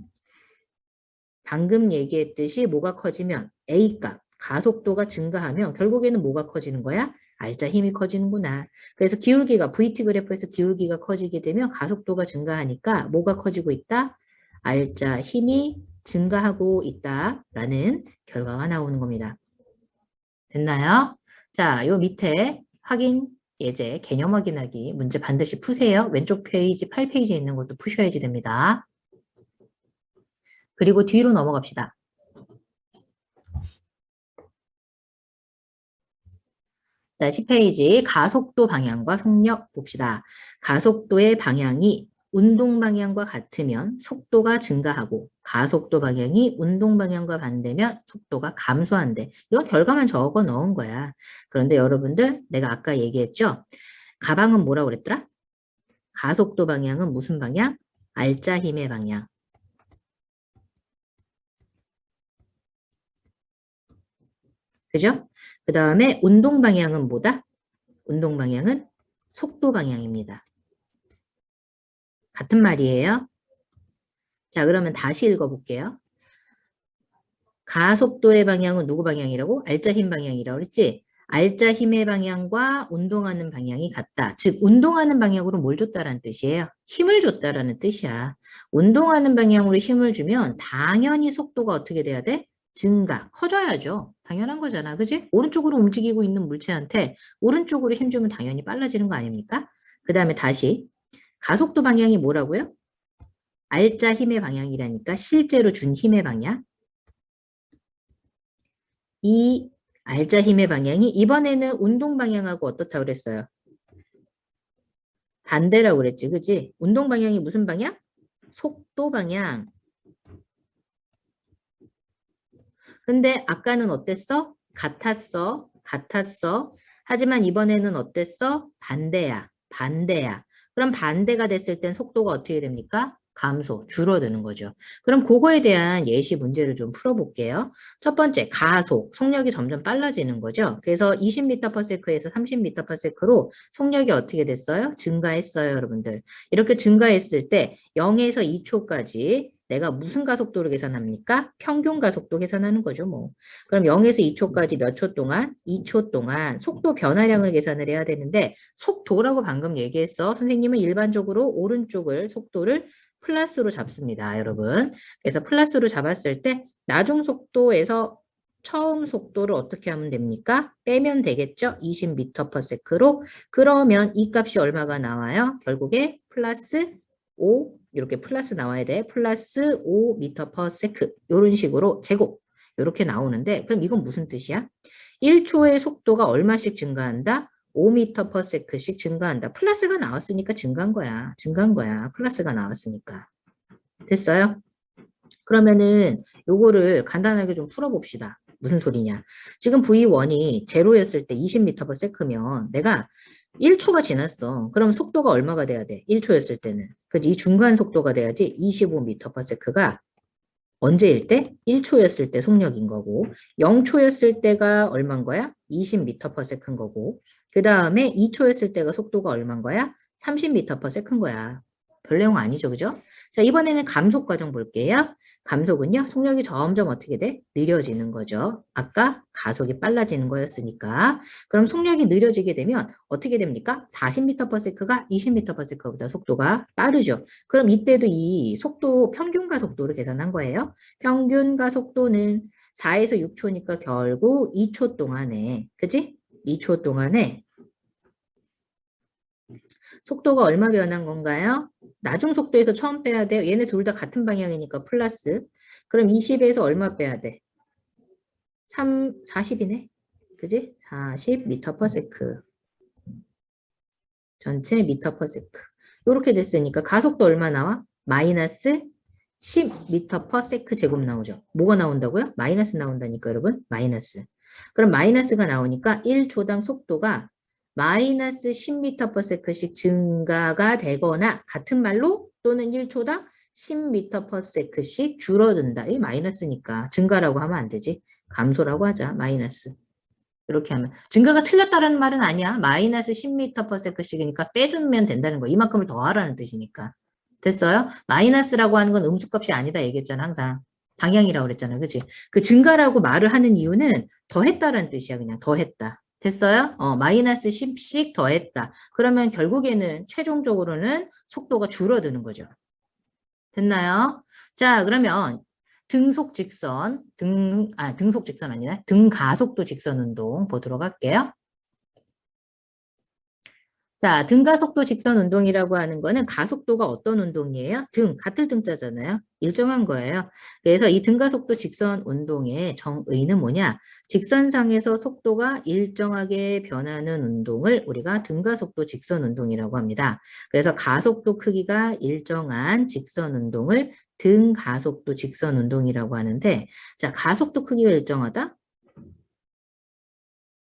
방금 얘기했듯이 뭐가 커지면 a값, 가속도가 증가하면 결국에는 뭐가 커지는 거야? 알짜 힘이 커지는구나. 그래서 기울기가 VT 그래프에서 기울기가 커지게 되면 가속도가 증가하니까 뭐가 커지고 있다? 알짜 힘이 증가하고 있다라는 결과가 나오는 겁니다. 됐나요? 자, 요 밑에 확인 예제 개념 확인하기 문제 반드시 푸세요. 왼쪽 페이지 8페이지에 있는 것도 푸셔야지 됩니다. 그리고 뒤로 넘어갑시다. 자, 10페이지 가속도 방향과 속력 봅시다. 가속도의 방향이 운동 방향과 같으면 속도가 증가하고 가속도 방향이 운동 방향과 반대면 속도가 감소한대. 이건 결과만 적어 넣은 거야. 그런데 여러분들 내가 아까 얘기했죠? 가방은 뭐라고 그랬더라? 가속도 방향은 무슨 방향? 알짜 힘의 방향. 그죠? 그 다음에 운동 방향은 뭐다? 운동 방향은 속도 방향입니다. 같은 말이에요. 자, 그러면 다시 읽어볼게요. 가속도의 방향은 누구 방향이라고? 알짜 힘 방향이라고 그랬지? 알짜 힘의 방향과 운동하는 방향이 같다. 즉, 운동하는 방향으로 뭘 줬다라는 뜻이에요? 힘을 줬다라는 뜻이야. 운동하는 방향으로 힘을 주면 당연히 속도가 어떻게 돼야 돼? 증가, 커져야죠. 당연한 거잖아. 그지? 오른쪽으로 움직이고 있는 물체한테 오른쪽으로 힘 주면 당연히 빨라지는 거 아닙니까? 그 다음에 다시 가속도 방향이 뭐라고요? 알짜 힘의 방향이라니까 실제로 준 힘의 방향. 이 알짜 힘의 방향이 이번에는 운동 방향하고 어떻다고 그랬어요? 반대라고 그랬지, 그지? 운동 방향이 무슨 방향? 속도 방향. 근데 아까는 어땠어? 같았어. 같았어. 하지만 이번에는 어땠어? 반대야. 반대야. 그럼 반대가 됐을 땐 속도가 어떻게 됩니까? 감소, 줄어드는 거죠. 그럼 그거에 대한 예시 문제를 좀 풀어볼게요. 첫 번째, 가속, 속력이 점점 빨라지는 거죠. 그래서 20m/s에서 30m/s로 속력이 어떻게 됐어요? 증가했어요, 여러분들. 이렇게 증가했을 때 0에서 2초까지 내가 무슨 가속도를 계산합니까? 평균 가속도 계산하는 거죠, 뭐. 그럼 0에서 2초까지 몇 초 동안? 2초 동안 속도 변화량을 계산을 해야 되는데 속도라고 방금 얘기했어. 선생님은 일반적으로 오른쪽을 속도를 플러스로 잡습니다, 여러분. 그래서 플러스로 잡았을 때 나중 속도에서 처음 속도를 어떻게 하면 됩니까? 빼면 되겠죠? 20m/s로. 그러면 이 값이 얼마가 나와요? 결국에 플러스 5, 이렇게 플러스 나와야 돼. 플러스 5m/s. 이런 식으로 제곱. 이렇게 나오는데 그럼 이건 무슨 뜻이야? 1초의 속도가 얼마씩 증가한다? 5m/s씩 증가한다. 플러스가 나왔으니까 증가한 거야. 증가한 거야. 플러스가 나왔으니까. 됐어요? 그러면은 요거를 간단하게 좀 풀어봅시다. 무슨 소리냐? 지금 V1이 제로였을 때 20m/s면 내가 1초가 지났어. 그럼 속도가 얼마가 돼야 돼? 1초였을 때는. 그이 중간 속도가 돼야지 25m/s가 언제일 때? 1초였을 때 속력인 거고 0초였을 때가 얼만 거야? 20m/s인 거고 그 다음에 2초였을 때가 속도가 얼만 거야? 30m/s인 거야. 별 내용 아니죠, 그죠? 자, 이번에는 감속 과정 볼게요. 감속은요, 속력이 점점 어떻게 돼? 느려지는 거죠. 아까 가속이 빨라지는 거였으니까. 그럼 속력이 느려지게 되면 어떻게 됩니까? 40m/s가 20m/s보다 속도가 빠르죠. 그럼 이때도 이 속도 평균 가속도를 계산한 거예요. 평균 가속도는 4에서 6초니까 결국 2초 동안에, 그지? 2초 동안에 속도가 얼마 변한 건가요? 나중 속도에서 처음 빼야 돼요. 얘네 둘 다 같은 방향이니까 플러스. 그럼 20에서 얼마 빼야 돼? 40이네. 그지? 40m/s. 전체 m/s. 이렇게 됐으니까 가속도 얼마 나와? 마이너스 10m/s 제곱 나오죠. 뭐가 나온다고요? 마이너스 나온다니까 여러분. 마이너스. 그럼 마이너스가 나오니까 1초당 속도가 마이너스 10m/s씩 증가가 되거나 같은 말로 또는 1초당 10m/s씩 줄어든다. 이 마이너스니까 증가라고 하면 안 되지. 감소라고 하자. 마이너스. 이렇게 하면 증가가 틀렸다는 말은 아니야. 마이너스 10m/s씩이니까 빼주면 된다는 거. 이만큼을 더하라는 뜻이니까. 됐어요? 마이너스라고 하는 건 음수값이 아니다 얘기했잖아, 항상. 방향이라고 그랬잖아, 그치? 그 증가라고 말을 하는 이유는 더했다라는 뜻이야, 그냥 더했다. 됐어요? 마이너스 10씩 더했다. 그러면 결국에는 최종적으로는 속도가 줄어드는 거죠. 됐나요? 자, 그러면 등속 직선, 등속 직선 아니네. 등가속도 직선 운동 보도록 할게요. 자, 등가속도 직선 운동이라고 하는 거는 가속도가 어떤 운동이에요? 같을 등자잖아요. 일정한 거예요. 그래서 이 등가속도 직선 운동의 정의는 뭐냐? 직선상에서 속도가 일정하게 변하는 운동을 우리가 등가속도 직선 운동이라고 합니다. 그래서 가속도 크기가 일정한 직선 운동을 등가속도 직선 운동이라고 하는데, 자, 가속도 크기가 일정하다?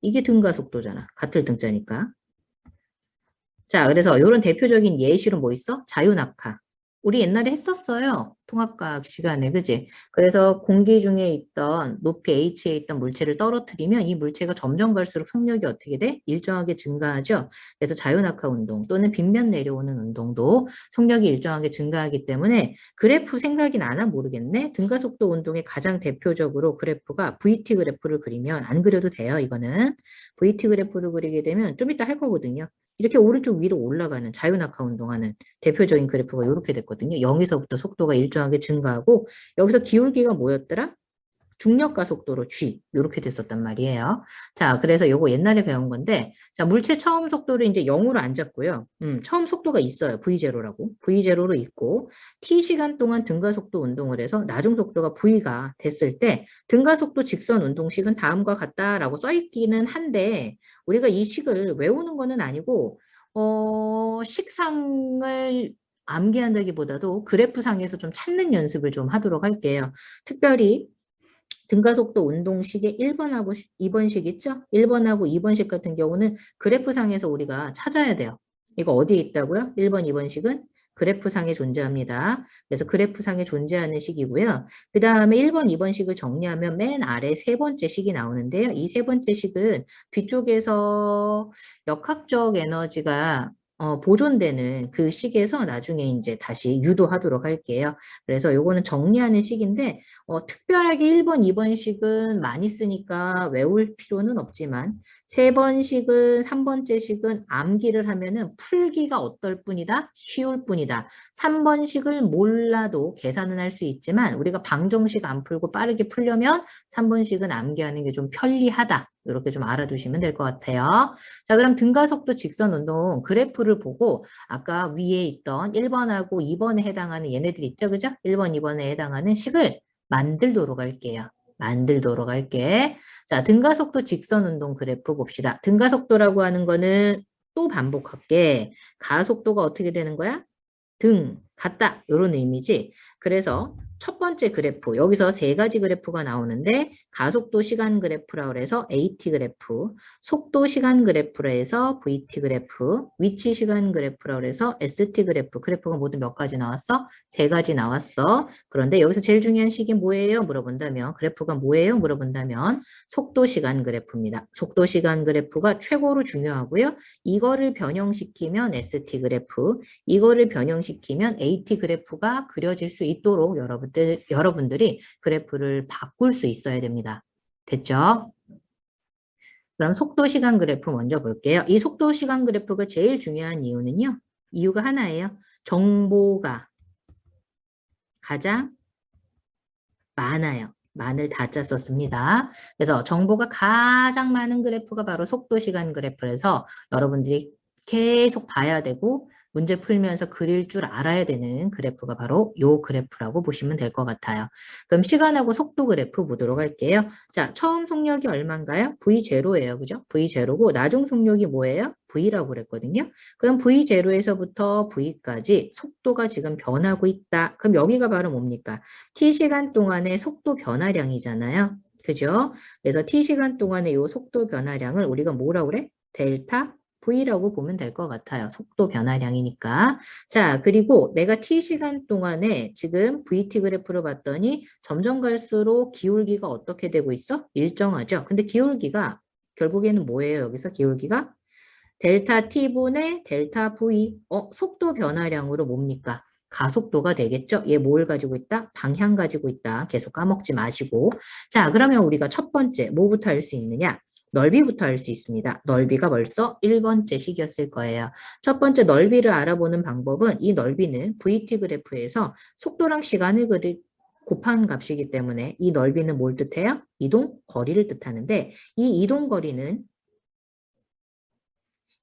이게 등가속도잖아. 같을 등자니까. 자, 그래서 이런 대표적인 예시로 뭐 있어? 자유낙하. 우리 옛날에 했었어요. 통합과학 시간에, 그지? 그래서 공기 중에 있던 높이 H에 있던 물체를 떨어뜨리면 이 물체가 점점 갈수록 속력이 어떻게 돼? 일정하게 증가하죠. 그래서 자유낙하 운동 또는 빗면 내려오는 운동도 속력이 일정하게 증가하기 때문에 그래프 생각이 나나 모르겠네. 등가속도 운동의 가장 대표적으로 그래프가 VT 그래프를 그리면 안 그려도 돼요. 이거는 VT 그래프를 그리게 되면 좀 이따 할 거거든요. 이렇게 오른쪽 위로 올라가는 자유낙하 운동하는 대표적인 그래프가 이렇게 됐거든요. 0에서부터 속도가 일정하게 증가하고 여기서 기울기가 뭐였더라? 중력 가속도로 G 이렇게 됐었단 말이에요. 자, 그래서 요거 옛날에 배운 건데 자, 물체 처음 속도를 이제 0으로 안 잡고요. 처음 속도가 있어요. V0라고. V0로 있고 T시간 동안 등가속도 운동을 해서 나중 속도가 V가 됐을 때 등가속도 직선 운동식은 다음과 같다라고 써 있기는 한데 우리가 이 식을 외우는 거는 아니고 식상을 암기한다기보다도 그래프상에서 좀 찾는 연습을 좀 하도록 할게요. 특별히 등가속도 운동식의 1번하고 2번식 있죠? 1번하고 2번식 같은 경우는 그래프상에서 우리가 찾아야 돼요. 이거 어디에 있다고요? 1번, 2번식은 그래프상에 존재합니다. 그래서 그래프상에 존재하는 식이고요. 그 다음에 1번, 2번식을 정리하면 맨 아래 세 번째 식이 나오는데요. 이 세 번째 식은 뒤쪽에서 역학적 에너지가 보존되는 그 식에서 나중에 이제 다시 유도하도록 할게요. 그래서 요거는 정리하는 식인데 특별하게 1번, 2번식은 많이 쓰니까 외울 필요는 없지만 세 번식은 3번째식은 암기를 하면은 풀기가 어떨 뿐이다? 쉬울 뿐이다. 3번식을 몰라도 계산은 할 수 있지만 우리가 방정식 안 풀고 빠르게 풀려면 3번식은 암기하는 게 좀 편리하다. 이렇게 좀 알아두시면 될 것 같아요. 자, 그럼 등가속도 직선 운동 그래프를 보고 아까 위에 있던 1번하고 2번에 해당하는 얘네들 있죠? 그죠? 1번, 2번에 해당하는 식을 만들도록 할게요. 만들도록 할게. 자, 등가속도 직선 운동 그래프 봅시다. 등가속도라고 하는 거는 또 반복할게. 가속도가 어떻게 되는 거야? 등, 같다. 이런 의미지. 그래서 첫 번째 그래프, 여기서 세 가지 그래프가 나오는데 가속도 시간 그래프라 그래서 AT 그래프, 속도 시간 그래프라 해서 VT 그래프, 위치 시간 그래프라 그래서 ST 그래프. 그래프가 모두 몇 가지 나왔어? 세 가지 나왔어. 그런데 여기서 제일 중요한 식이 뭐예요? 물어본다면, 그래프가 뭐예요? 물어본다면 속도 시간 그래프입니다. 속도 시간 그래프가 최고로 중요하고요. 이거를 변형시키면 ST 그래프, 이거를 변형시키면 AT 그래프가 그려질 수 있도록 여러분들이 그래프를 바꿀 수 있어야 됩니다. 됐죠? 그럼 속도 시간 그래프 먼저 볼게요. 이 속도 시간 그래프가 제일 중요한 이유는요. 이유가 하나예요. 정보가 가장 많아요. 많을 다짜 썼습니다. 그래서 정보가 가장 많은 그래프가 바로 속도 시간 그래프라서 여러분들이 계속 봐야 되고 문제 풀면서 그릴 줄 알아야 되는 그래프가 바로 요 그래프라고 보시면 될 것 같아요. 그럼 시간하고 속도 그래프 보도록 할게요. 자, 처음 속력이 얼마인가요? V0예요. 그죠? V0고 나중 속력이 뭐예요? V라고 그랬거든요. 그럼 V0에서부터 V까지 속도가 지금 변하고 있다. 그럼 여기가 바로 뭡니까? T시간 동안의 속도 변화량이잖아요. 그죠? 그래서 T시간 동안의 이 속도 변화량을 우리가 뭐라고 그래? 델타 V라고 보면 될 것 같아요. 속도 변화량이니까. 자, 그리고 내가 T시간 동안에 지금 VT 그래프로 봤더니 점점 갈수록 기울기가 어떻게 되고 있어? 일정하죠? 근데 기울기가 결국에는 뭐예요? 여기서 기울기가? 델타 T분의 델타 V. 속도 변화량으로 뭡니까? 가속도가 되겠죠? 얘 뭘 가지고 있다? 방향 가지고 있다. 계속 까먹지 마시고. 자, 그러면 우리가 첫 번째 뭐부터 할 수 있느냐? 넓이부터 할 수 있습니다. 넓이가 벌써 1번째 식이었을 거예요. 첫 번째 넓이를 알아보는 방법은 이 넓이는 VT 그래프에서 속도랑 시간을 곱한 값이기 때문에 이 넓이는 뭘 뜻해요? 이동 거리를 뜻하는데 이 이동 거리는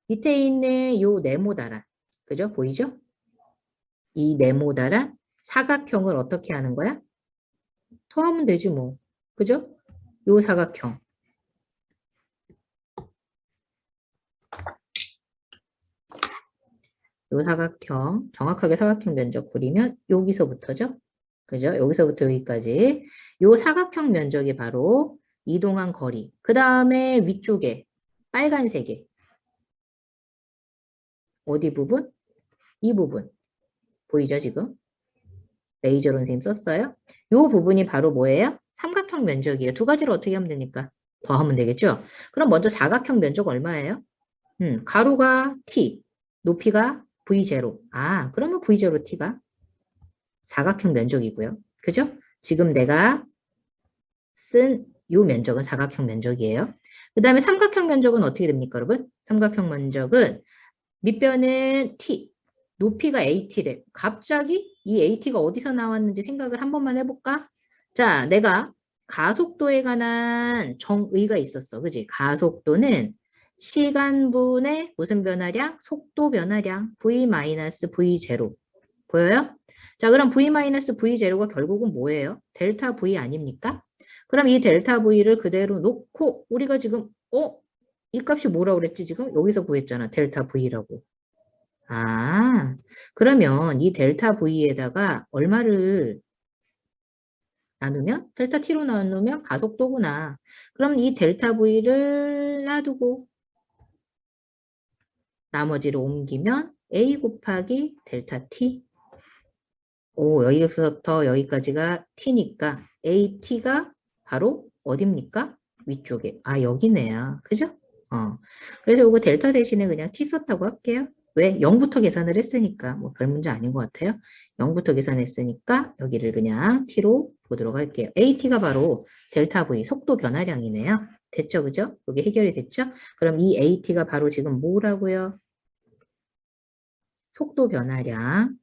밑에 있는 요 네모다란, 그죠? 보이죠? 이 네모다란 사각형을 어떻게 하는 거야? 더하면 되지 뭐. 그죠? 요 사각형. 요 사각형, 정확하게 사각형 면적 그리면 여기서부터죠? 그죠? 여기서부터 여기까지. 요 사각형 면적이 바로 이동한 거리. 그 다음에 위쪽에 빨간색에 어디 부분? 이 부분. 보이죠, 지금? 레이저로 선생님 썼어요. 요 부분이 바로 뭐예요? 삼각형 면적이에요. 두 가지를 어떻게 하면 됩니까? 더하면 되겠죠? 그럼 먼저 사각형 면적 얼마예요? 가로가 t, 높이가 v0. 아, 그러면 v0 t가 사각형 면적이고요. 그죠? 지금 내가 쓴 요 면적은 사각형 면적이에요. 그 다음에 삼각형 면적은 어떻게 됩니까, 여러분? 삼각형 면적은 밑변은 t, 높이가 at래. 갑자기 이 at가 어디서 나왔는지 생각을 한 번만 해볼까? 자, 내가 가속도에 관한 정의가 있었어. 그지? 가속도는 시간분의 무슨 변화량? 속도 변화량. v-v0. 보여요? 자, 그럼 v-v0가 결국은 뭐예요? 델타 v 아닙니까? 그럼 이 델타 v를 그대로 놓고 우리가 지금 이 값이 뭐라고 그랬지 지금? 여기서 구했잖아. 델타 v라고. 아, 그러면 이 델타 v에다가 얼마를 나누면 델타 t로 나누면 가속도구나. 그럼 이 델타 v를 놔두고 나머지로 옮기면 a 곱하기 델타 t. 오, 여기서부터 여기까지가 t니까 at가 바로 어딥니까? 위쪽에. 아, 여기네요. 그죠? 그래서 이거 델타 대신에 그냥 t 썼다고 할게요. 왜? 0부터 계산을 했으니까 뭐 별 문제 아닌 것 같아요. 0부터 계산했으니까 여기를 그냥 t로 보도록 할게요. at가 바로 델타 v 속도 변화량이네요. 됐죠? 그죠? 여기 해결이 됐죠? 그럼 이 at가 바로 지금 뭐라고요? 속도 변화량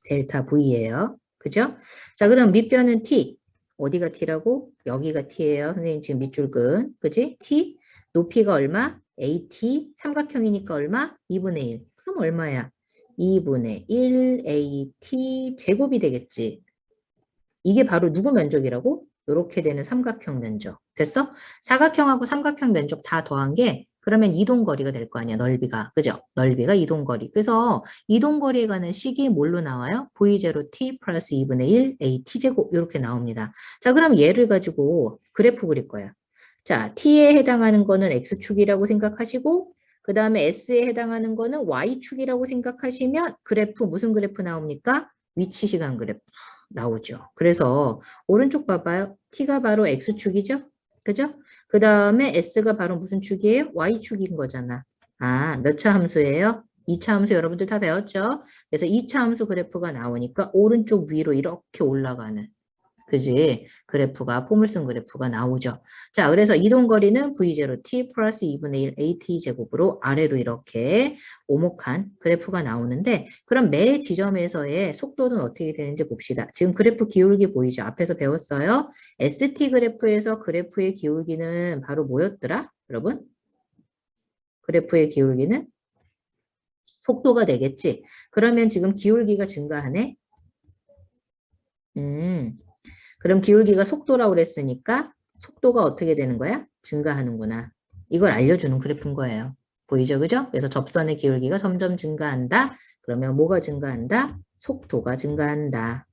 델타 V예요. 그죠? 자, 그럼 밑변은 T. 어디가 T라고? 여기가 T예요. 선생님 지금 밑줄근. 그지? T. 높이가 얼마? AT. 삼각형이니까 얼마? 2분의 1. 그럼 얼마야? 2분의 1 AT 제곱이 되겠지. 이게 바로 누구 면적이라고? 이렇게 되는 삼각형 면적. 됐어? 사각형하고 삼각형 면적 다 더한 게 그러면 이동거리가 될 거 아니야, 넓이가. 그죠? 넓이가 이동거리. 그래서 이동거리에 관한 식이 뭘로 나와요? V0t 플러스 2분의 1 AT제곱 이렇게 나옵니다. 자, 그럼 얘를 가지고 그래프 그릴 거야. 자, t에 해당하는 거는 x축이라고 생각하시고 그 다음에 s에 해당하는 거는 y축이라고 생각하시면 그래프 무슨 그래프 나옵니까? 위치 시간 그래프 나오죠. 그래서 오른쪽 봐봐요. t가 바로 x축이죠? 그죠? 그 다음에 s가 바로 무슨 축이에요? y축인 거잖아. 아, 몇 차 함수예요? 2차 함수 여러분들 다 배웠죠? 그래서 2차 함수 그래프가 나오니까 오른쪽 위로 이렇게 올라가는 그지? 그래프가 포물선 그래프가 나오죠. 자, 그래서 이동거리는 V0t 플러스 2분의 1 AT 제곱으로 아래로 이렇게 오목한 그래프가 나오는데 그럼 매 지점에서의 속도는 어떻게 되는지 봅시다. 지금 그래프 기울기 보이죠? 앞에서 배웠어요. ST 그래프에서 그래프의 기울기는 바로 뭐였더라? 여러분? 그래프의 기울기는 속도가 되겠지. 그러면 지금 기울기가 증가하네? 음. 그럼 기울기가 속도라고 그랬으니까 속도가 어떻게 되는 거야? 증가하는구나. 이걸 알려주는 그래프인 거예요. 보이죠? 그죠? 그래서 접선의 기울기가 점점 증가한다. 그러면 뭐가 증가한다? 속도가 증가한다.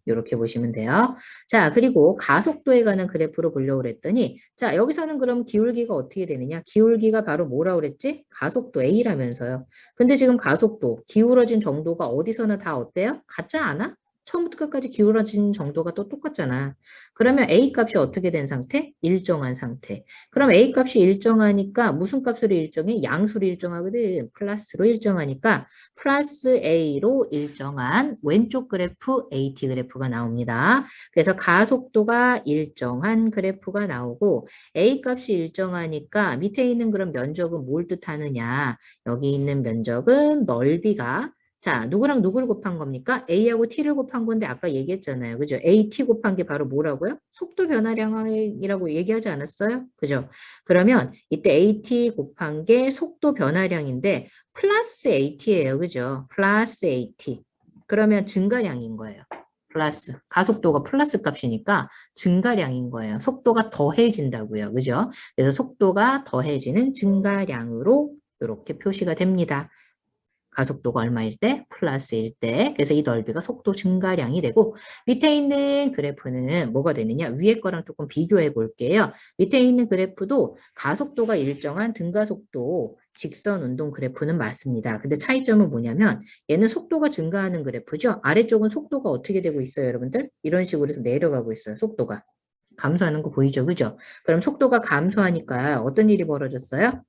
이렇게 보시면 돼요. 자, 그리고 가속도에 관한 그래프로 보려고 그랬더니 자, 여기서는 그럼 기울기가 어떻게 되느냐? 기울기가 바로 뭐라고 그랬지? 가속도 A라면서요. 근데 지금 가속도, 기울어진 정도가 어디서나 다 어때요? 같지 않아? 처음부터 끝까지 기울어진 정도가 또 똑같잖아. 그러면 A 값이 어떻게 된 상태? 일정한 상태. 그럼 A 값이 일정하니까 무슨 값으로 일정해? 양수로 일정하거든. 플러스로 일정하니까 플러스 A로 일정한 왼쪽 그래프 AT 그래프가 나옵니다. 그래서 가속도가 일정한 그래프가 나오고 A 값이 일정하니까 밑에 있는 그런 면적은 뭘 뜻하느냐. 여기 있는 면적은 넓이가 자, 누구랑 누구를 곱한 겁니까? A하고 T를 곱한 건데 아까 얘기했잖아요. 그죠? AT 곱한 게 바로 뭐라고요? 속도 변화량이라고 얘기하지 않았어요? 그죠? 그러면 이때 AT 곱한 게 속도 변화량인데 플러스 AT예요. 그죠? 플러스 AT. 그러면 증가량인 거예요. 플러스. 가속도가 플러스 값이니까 증가량인 거예요. 속도가 더해진다고요. 그죠? 그래서 속도가 더해지는 증가량으로 이렇게 표시가 됩니다. 가속도가 얼마일 때? 플러스일 때. 그래서 이 넓이가 속도 증가량이 되고 밑에 있는 그래프는 뭐가 되느냐? 위에 거랑 조금 비교해 볼게요. 밑에 있는 그래프도 가속도가 일정한 등가속도 직선 운동 그래프는 맞습니다. 근데 차이점은 뭐냐면 얘는 속도가 증가하는 그래프죠. 아래쪽은 속도가 어떻게 되고 있어요, 여러분들? 이런 식으로 해서 내려가고 있어요, 속도가. 감소하는 거 보이죠? 그죠? 그럼 속도가 감소하니까 어떤 일이 벌어졌어요?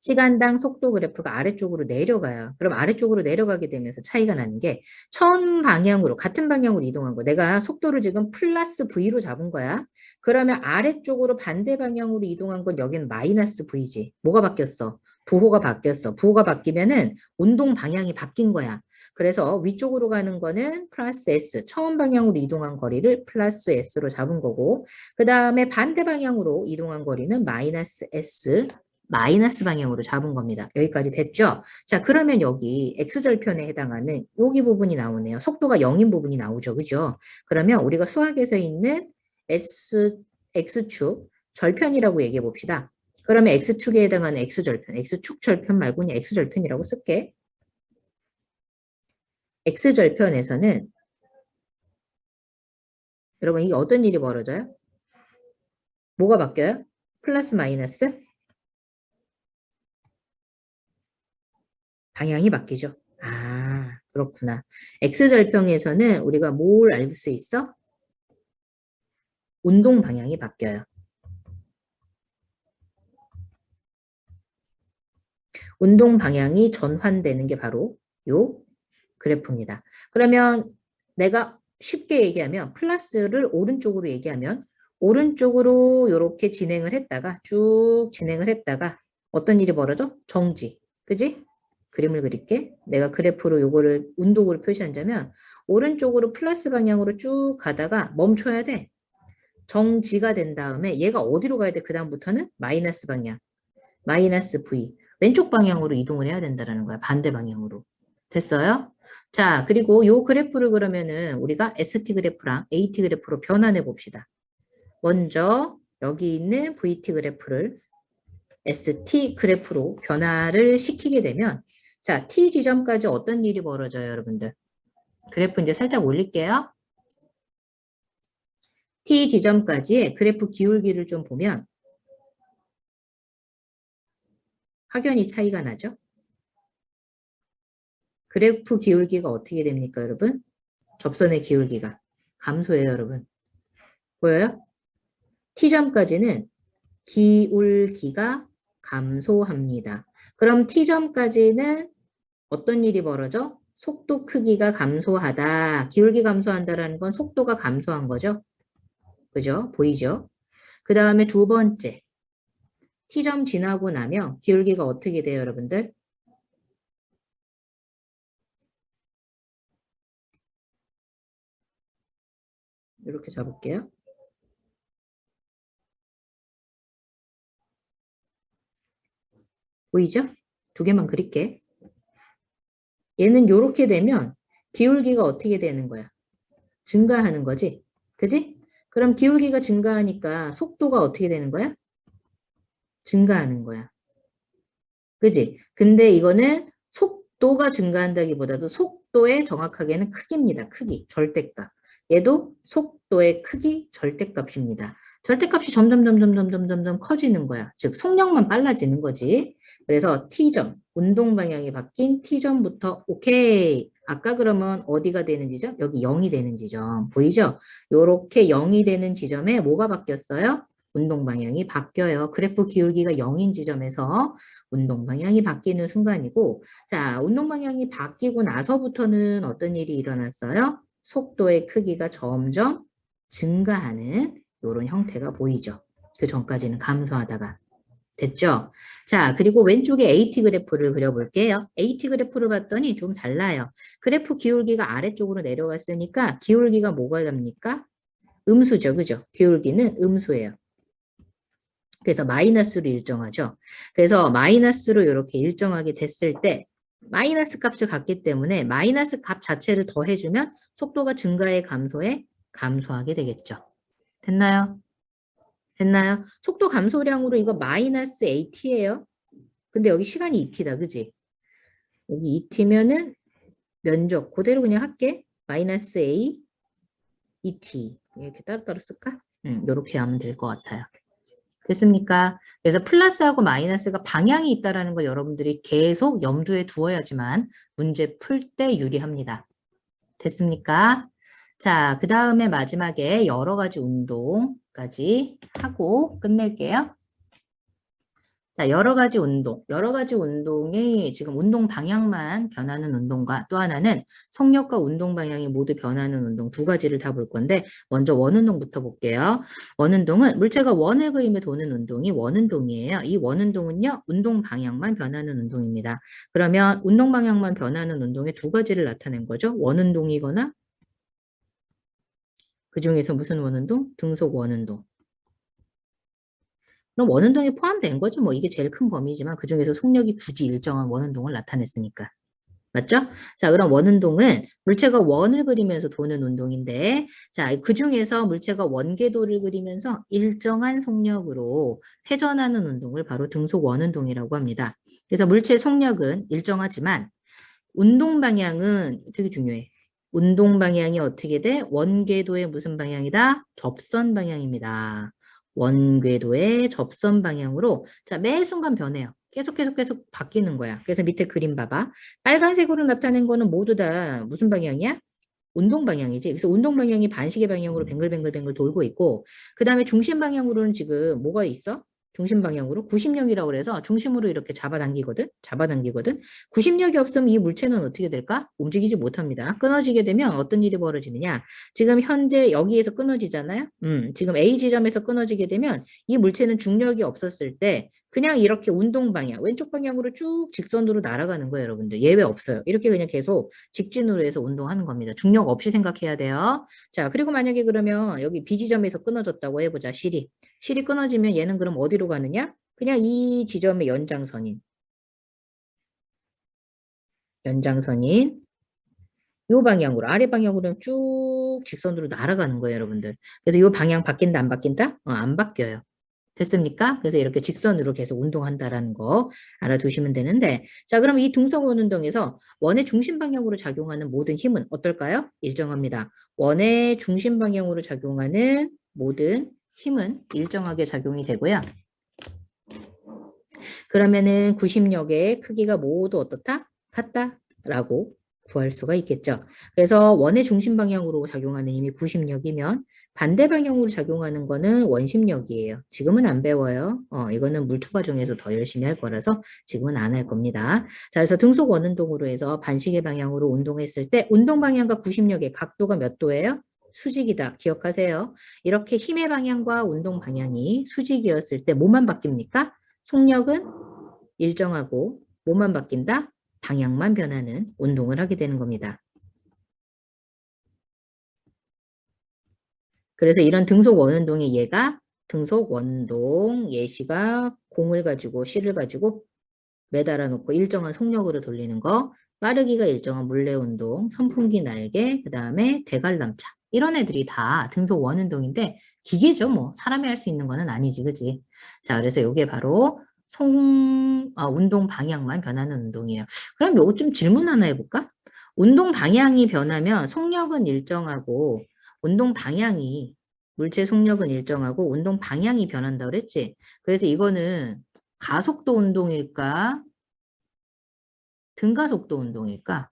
시간당 속도 그래프가 아래쪽으로 내려가요. 그럼 아래쪽으로 내려가게 되면서 차이가 나는 게 처음 방향으로 같은 방향으로 이동한 거. 내가 속도를 지금 플러스 V로 잡은 거야. 그러면 아래쪽으로 반대 방향으로 이동한 건 여긴 마이너스 V지. 뭐가 바뀌었어? 부호가 바뀌었어. 부호가 바뀌면은 운동 방향이 바뀐 거야. 그래서 위쪽으로 가는 거는 플러스 S, 처음 방향으로 이동한 거리를 플러스 S로 잡은 거고 그 다음에 반대 방향으로 이동한 거리는 마이너스 S, 마이너스 방향으로 잡은 겁니다. 여기까지 됐죠? 자, 그러면 여기 X절편에 해당하는 여기 부분이 나오네요. 속도가 0인 부분이 나오죠. 그죠? 그러면 우리가 수학에서 있는 X축 절편이라고 얘기해 봅시다. 그러면 X축에 해당하는 X절편, X축 절편 말고 그냥 X절편이라고 쓸게. X절편에서는 여러분 이게 어떤 일이 벌어져요? 뭐가 바뀌어요? 플러스 마이너스? 방향이 바뀌죠. 아, 그렇구나. X절편에서는 우리가 뭘 알 수 있어? 운동 방향이 바뀌어요. 운동 방향이 전환되는 게 바로 요 그래프입니다. 그러면 내가 쉽게 얘기하면 플러스를 오른쪽으로 얘기하면 오른쪽으로 이렇게 진행을 했다가 쭉 진행을 했다가 어떤 일이 벌어져? 정지. 그지? 그림을 그릴게. 내가 그래프로 요거를 운동으로 표시한다면 오른쪽으로 플러스 방향으로 쭉 가다가 멈춰야 돼. 정지가 된 다음에 얘가 어디로 가야 돼? 그 다음부터는 마이너스 방향. 마이너스 V. 왼쪽 방향으로 이동을 해야 된다는 거야. 반대 방향으로. 됐어요? 자, 그리고 요 그래프를 그러면은 우리가 ST 그래프랑 AT 그래프로 변환해 봅시다. 먼저 여기 있는 VT 그래프를 ST 그래프로 변화를 시키게 되면 자, T 지점까지 어떤 일이 벌어져요, 여러분들? 그래프 이제 살짝 올릴게요. T 지점까지의 그래프 기울기를 좀 보면 확연히 차이가 나죠? 그래프 기울기가 어떻게 됩니까, 여러분? 접선의 기울기가 감소해요, 여러분. 보여요? T점까지는 기울기가 감소합니다. 그럼 T점까지는 어떤 일이 벌어져? 속도 크기가 감소하다. 기울기 감소한다라는 건 속도가 감소한 거죠. 그죠? 보이죠? 그 다음에 두 번째. T점 지나고 나면 기울기가 어떻게 돼요, 여러분들? 이렇게 잡을게요. 보이죠? 두 개만 그릴게. 얘는 이렇게 되면 기울기가 어떻게 되는 거야? 증가하는 거지. 그지? 그럼 기울기가 증가하니까 속도가 어떻게 되는 거야? 증가하는 거야. 그지? 근데 이거는 속도가 증가한다기보다도 속도의 정확하게는 크기입니다. 크기, 절대값. 얘도 속도의 크기, 절대값입니다. 절대값이 점점 커지는 거야. 즉 속력만 빨라지는 거지. 그래서 T점, 운동 방향이 바뀐 T점부터 오케이. 아까 그러면 어디가 되는 지점? 여기 0이 되는 지점. 보이죠? 요렇게 0이 되는 지점에 뭐가 바뀌었어요? 운동 방향이 바뀌어요. 그래프 기울기가 0인 지점에서 운동 방향이 바뀌는 순간이고, 자, 운동 방향이 바뀌고 나서부터는 어떤 일이 일어났어요? 속도의 크기가 점점 증가하는 이런 형태가 보이죠. 그 전까지는 감소하다가. 됐죠? 자, 그리고 왼쪽에 AT 그래프를 그려볼게요. AT 그래프를 봤더니 좀 달라요. 그래프 기울기가 아래쪽으로 내려갔으니까 기울기가 뭐가 됩니까? 음수죠, 그죠? 기울기는 음수예요. 그래서 마이너스로 일정하죠. 그래서 마이너스로 이렇게 일정하게 됐을 때 마이너스 값을 갖기 때문에 마이너스 값 자체를 더해주면 속도가 증가해 감소해 감소하게 되겠죠. 됐나요? 됐나요? 속도 감소량으로 이거 마이너스 AT예요. 근데 여기 시간이 2T다. 그지? 여기 2T면은 면적 그대로 그냥 할게. 마이너스 A, 2T 이렇게 따로따로 쓸까? 이렇게 하면 될 것 같아요. 됐습니까? 그래서 플러스하고 마이너스가 방향이 있다는 걸 여러분들이 계속 염두에 두어야지만 문제 풀 때 유리합니다. 됐습니까? 자, 그 다음에 마지막에 여러 가지 운동까지 하고 끝낼게요. 자, 여러 가지 운동이 지금 운동 방향만 변하는 운동과 또 하나는 속력과 운동 방향이 모두 변하는 운동 두 가지를 다 볼 건데 먼저 원운동부터 볼게요. 원운동은 물체가 원을 그리며 도는 운동이 원운동이에요. 이 원운동은요, 운동 방향만 변하는 운동입니다. 그러면 운동 방향만 변하는 운동의 두 가지를 나타낸 거죠. 원운동이거나 그 중에서 무슨 원운동? 등속 원운동. 그럼 원운동이 포함된 거죠. 뭐 이게 제일 큰 범위지만 그중에서 속력이 굳이 일정한 원운동을 나타냈으니까. 맞죠? 자, 그럼 원운동은 물체가 원을 그리면서 도는 운동인데, 자, 그중에서 물체가 원궤도를 그리면서 일정한 속력으로 회전하는 운동을 바로 등속 원운동이라고 합니다. 그래서 물체 속력은 일정하지만 운동 방향은 되게 중요해. 운동 방향이 어떻게 돼? 원궤도의 무슨 방향이다? 접선 방향입니다. 원궤도의 접선 방향으로 자, 매 순간 변해요. 계속 바뀌는 거야. 그래서 밑에 그림 봐봐. 빨간색으로 나타낸 거는 모두 다 무슨 방향이야? 운동 방향이지. 그래서 운동 방향이 반시계 방향으로 뱅글뱅글뱅글 돌고 있고, 그 다음에 중심 방향으로는 지금 뭐가 있어? 중심 방향으로 90력이라고 그래서 중심으로 이렇게 잡아당기거든. 잡아당기거든. 90력이 없으면 이 물체는 어떻게 될까? 움직이지 못합니다. 끊어지게 되면 어떤 일이 벌어지느냐? 지금 현재 여기에서 끊어지잖아요. 지금 A 지점에서 끊어지게 되면 이 물체는 중력이 없었을 때 그냥 이렇게 운동 방향, 왼쪽 방향으로 쭉 직선으로 날아가는 거예요, 여러분들. 예외 없어요. 이렇게 그냥 계속 직진으로 해서 운동하는 겁니다. 중력 없이 생각해야 돼요. 자, 그리고 만약에 그러면 여기 B 지점에서 끊어졌다고 해보자, 실이. 실이 끊어지면 얘는 그럼 어디로 가느냐? 그냥 이 지점의 연장선인 요 방향으로, 아래 방향으로 쭉 직선으로 날아가는 거예요, 여러분들. 그래서 요 방향 바뀐다, 안 바뀐다? 안 바뀌어요. 됐습니까? 그래서 이렇게 직선으로 계속 운동한다라는 거 알아두시면 되는데, 자, 그럼 이 등속원 운동에서 원의 중심 방향으로 작용하는 모든 힘은 어떨까요? 일정합니다. 원의 중심 방향으로 작용하는 모든 힘은 일정하게 작용이 되고요. 그러면은 구심력의 크기가 모두 어떻다? 같다라고 구할 수가 있겠죠. 그래서 원의 중심 방향으로 작용하는 힘이 구심력이면 반대 방향으로 작용하는 거는 원심력이에요. 지금은 안 배워요. 이거는 물투 과정에서 더 열심히 할 거라서 지금은 안 할 겁니다. 자, 그래서 등속 원운동으로 해서 반시계 방향으로 운동했을 때 운동 방향과 구심력의 각도가 몇 도예요? 수직이다. 기억하세요. 이렇게 힘의 방향과 운동 방향이 수직이었을 때 뭐만 바뀝니까? 속력은 일정하고 뭐만 바뀐다? 방향만 변하는 운동을 하게 되는 겁니다. 그래서 이런 등속 원운동의 예가 등속 원동 예시가 공을 가지고 실을 가지고 매달아 놓고 일정한 속력으로 돌리는 거, 빠르기가 일정한 물레 운동, 선풍기 날개, 그 다음에 대관람차. 이런 애들이 다 등속 원운동인데 기계죠, 뭐. 사람이 할 수 있는 거는 아니지, 그지? 자, 그래서 이게 바로 운동 방향만 변하는 운동이에요. 그럼 요거 좀 질문 하나 해볼까? 운동 방향이 변하면 속력은 일정하고 운동 방향이 물체 속력은 일정하고 운동 방향이 변한다 그랬지? 그래서 이거는 가속도 운동일까? 등가속도 운동일까?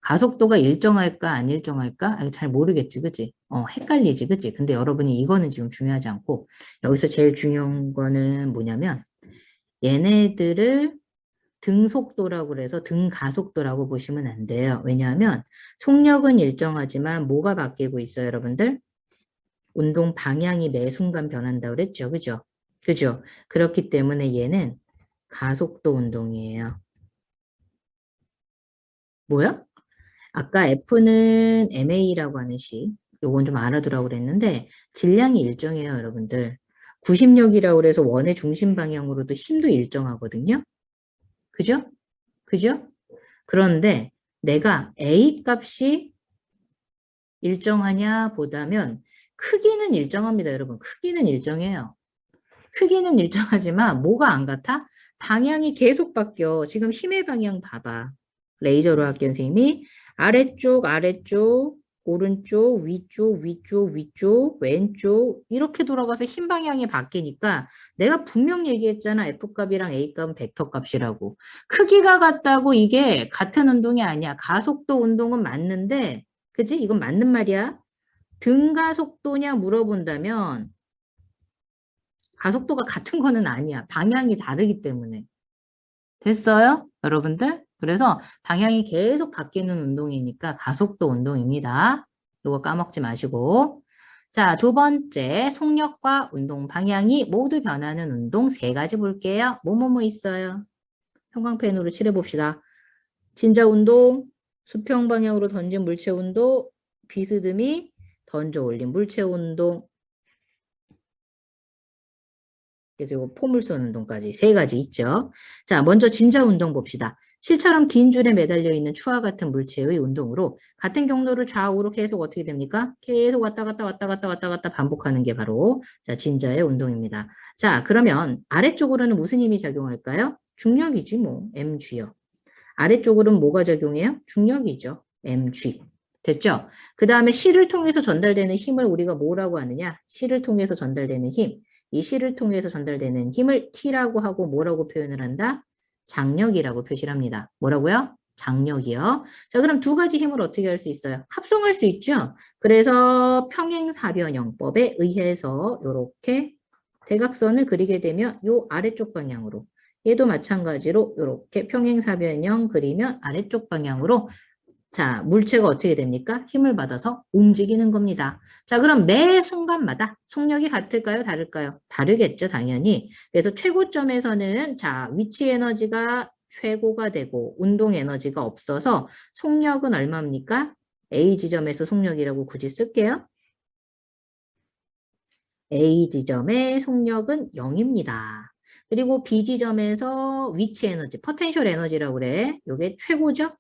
가속도가 일정할까? 안 일정할까? 잘 모르겠지, 그치? 헷갈리지, 그치? 근데 여러분이 이거는 지금 중요하지 않고, 여기서 제일 중요한 거는 뭐냐면, 얘네들을 등속도라고 그래서 등가속도라고 보시면 안 돼요. 왜냐하면, 속력은 일정하지만 뭐가 바뀌고 있어요, 여러분들? 운동 방향이 매 순간 변한다고 그랬죠, 그죠? 그죠? 그렇기 때문에 얘는 가속도 운동이에요. 뭐야? 아까 F는 MA라고 하는 식, 요건 좀 알아두라고 그랬는데 질량이 일정해요, 여러분들. 구심력이라고 그래서 원의 중심 방향으로도 힘도 일정하거든요. 그죠? 그죠? 그런데 내가 A 값이 일정하냐 보다면 크기는 일정합니다, 여러분. 크기는 일정해요. 크기는 일정하지만 뭐가 안 같아? 방향이 계속 바뀌어. 지금 힘의 방향 봐봐. 레이저로 할게 선생님이 아래쪽, 오른쪽, 위쪽, 왼쪽 이렇게 돌아가서 힘 방향이 바뀌니까 내가 분명 얘기했잖아. F값이랑 A값은 벡터 값이라고. 크기가 같다고 이게 같은 운동이 아니야. 가속도 운동은 맞는데 그지? 이건 맞는 말이야. 등가속도냐 물어본다면 가속도가 같은 거는 아니야. 방향이 다르기 때문에. 됐어요? 여러분들? 그래서 방향이 계속 바뀌는 운동이니까 가속도 운동입니다. 이거 까먹지 마시고. 자, 두 번째, 속력과 운동 방향이 모두 변하는 운동 세 가지 볼게요. 뭐뭐뭐 있어요? 형광펜으로 칠해봅시다. 진자 운동, 수평 방향으로 던진 물체 운동, 비스듬히 던져 올린 물체 운동, 그래서 이거 포물선 운동까지 세 가지 있죠. 자, 먼저 진자 운동 봅시다. 실처럼 긴 줄에 매달려 있는 추와 같은 물체의 운동으로 같은 경로를 좌우로 계속 어떻게 됩니까? 계속 왔다 갔다 반복하는 게 바로 자, 진자의 운동입니다. 자, 그러면 아래쪽으로는 무슨 힘이 작용할까요? 중력이지 뭐, mg요. 아래쪽으로는 뭐가 적용해요? 중력이죠. mg. 됐죠? 그 다음에 C를 통해서 전달되는 힘을 우리가 뭐라고 하느냐? C를 통해서 전달되는 힘. 이 C를 통해서 전달되는 힘을 T라고 하고 뭐라고 표현을 한다? 장력이라고 표시를 합니다. 뭐라고요? 장력이요. 자, 그럼 두 가지 힘을 어떻게 할 수 있어요? 합성할 수 있죠? 그래서 평행사변형법에 의해서 이렇게 대각선을 그리게 되면 이 아래쪽 방향으로 얘도 마찬가지로 이렇게 평행사변형 그리면 아래쪽 방향으로 자, 물체가 어떻게 됩니까? 힘을 받아서 움직이는 겁니다. 자, 그럼 매 순간마다 속력이 같을까요? 다를까요? 다르겠죠, 당연히. 그래서 최고점에서는 자, 위치 에너지가 최고가 되고 운동 에너지가 없어서 속력은 얼마입니까? A 지점에서 속력이라고 굳이 쓸게요. A 지점의 속력은 0입니다. 그리고 B 지점에서 위치 에너지, 포텐셜 에너지라고 그래. 이게 최고죠?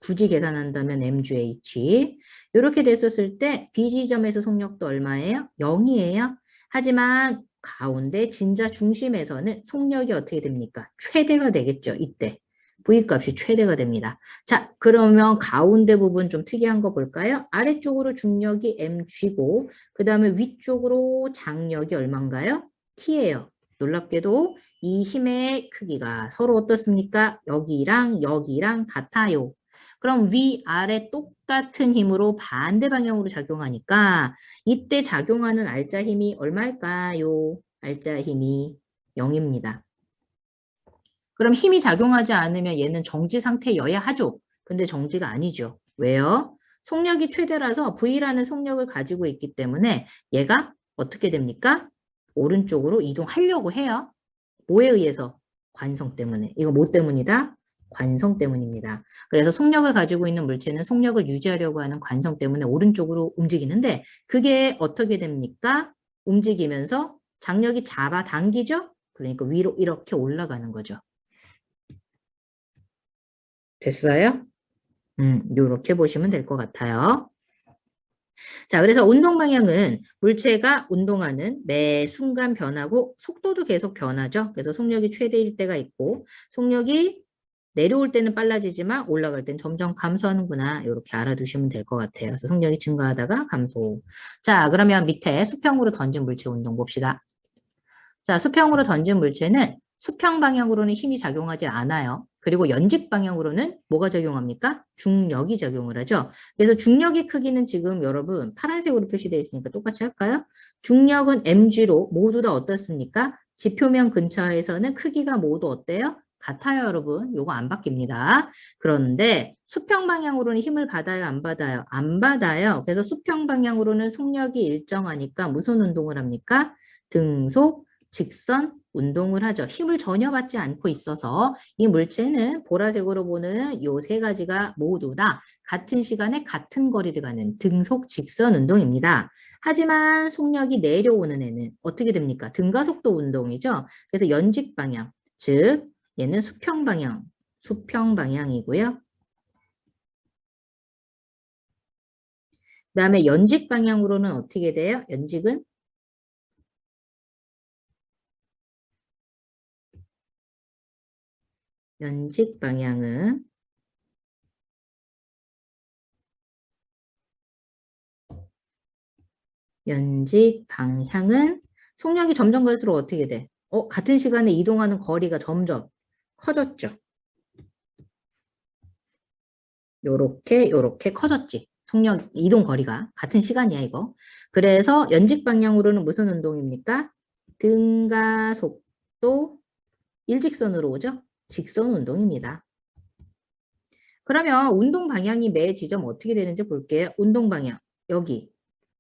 굳이 계산한다면 MGH. 이렇게 됐었을 때 B 지점에서 속력도 얼마예요? 0이에요. 하지만 가운데 진자 중심에서는 속력이 어떻게 됩니까? 최대가 되겠죠. 이때. V값이 최대가 됩니다. 자, 그러면 가운데 부분 좀 특이한 거 볼까요? 아래쪽으로 중력이 mg고 그 다음에 위쪽으로 장력이 얼마인가요? t예요. 놀랍게도 이 힘의 크기가 서로 어떻습니까? 여기랑 여기랑 같아요. 그럼 위아래 똑같은 힘으로 반대 방향으로 작용하니까 이때 작용하는 알짜 힘이 얼마일까요? 알짜 힘이 0입니다. 그럼 힘이 작용하지 않으면 얘는 정지 상태여야 하죠. 근데 정지가 아니죠. 왜요? 속력이 최대라서 V라는 속력을 가지고 있기 때문에 얘가 어떻게 됩니까? 오른쪽으로 이동하려고 해요. 뭐에 의해서? 관성 때문에. 이거 뭐 때문이다? 관성 때문입니다. 그래서 속력을 가지고 있는 물체는 속력을 유지하려고 하는 관성 때문에 오른쪽으로 움직이는데 그게 어떻게 됩니까? 움직이면서 장력이 잡아당기죠? 그러니까 위로 이렇게 올라가는 거죠. 됐어요? 이렇게 보시면 될 것 같아요. 자, 그래서 운동 방향은 물체가 운동하는 매 순간 변하고 속도도 계속 변하죠. 그래서 속력이 최대일 때가 있고 속력이 내려올 때는 빨라지지만 올라갈 땐 점점 감소하는구나. 이렇게 알아두시면 될 것 같아요. 그래서 속력이 증가하다가 감소. 자, 그러면 밑에 수평으로 던진 물체 운동 봅시다. 자, 수평으로 던진 물체는 수평 방향으로는 힘이 작용하지 않아요. 그리고 연직 방향으로는 뭐가 작용합니까? 중력이 작용을 하죠. 그래서 중력의 크기는 지금 여러분 파란색으로 표시되어 있으니까 똑같이 할까요? 중력은 mg로 모두 다 어떻습니까? 지표면 근처에서는 크기가 모두 어때요? 같아요, 여러분. 요거 안 바뀝니다. 그런데 수평 방향으로는 힘을 받아요, 안 받아요? 안 받아요. 그래서 수평 방향으로는 속력이 일정하니까 무슨 운동을 합니까? 등속, 직선 운동을 하죠. 힘을 전혀 받지 않고 있어서 이 물체는 보라색으로 보는 요 세 가지가 모두 다 같은 시간에 같은 거리를 가는 등속 직선 운동입니다. 하지만 속력이 내려오는 애는 어떻게 됩니까? 등가속도 운동이죠. 그래서 연직 방향, 즉 얘는 수평 방향, 수평 방향이고요. 그 다음에 연직 방향으로는 어떻게 돼요? 연직은 연직 방향은 연직 방향은 속력이 점점 갈수록 어떻게 돼? 같은 시간에 이동하는 거리가 점점 커졌죠. 요렇게 커졌지. 속력 이동 거리가 같은 시간이야 이거. 그래서 연직 방향으로는 무슨 운동입니까? 등가 속도 일직선으로 오죠? 직선 운동입니다. 그러면 운동 방향이 매 지점 어떻게 되는지 볼게요. 운동 방향 여기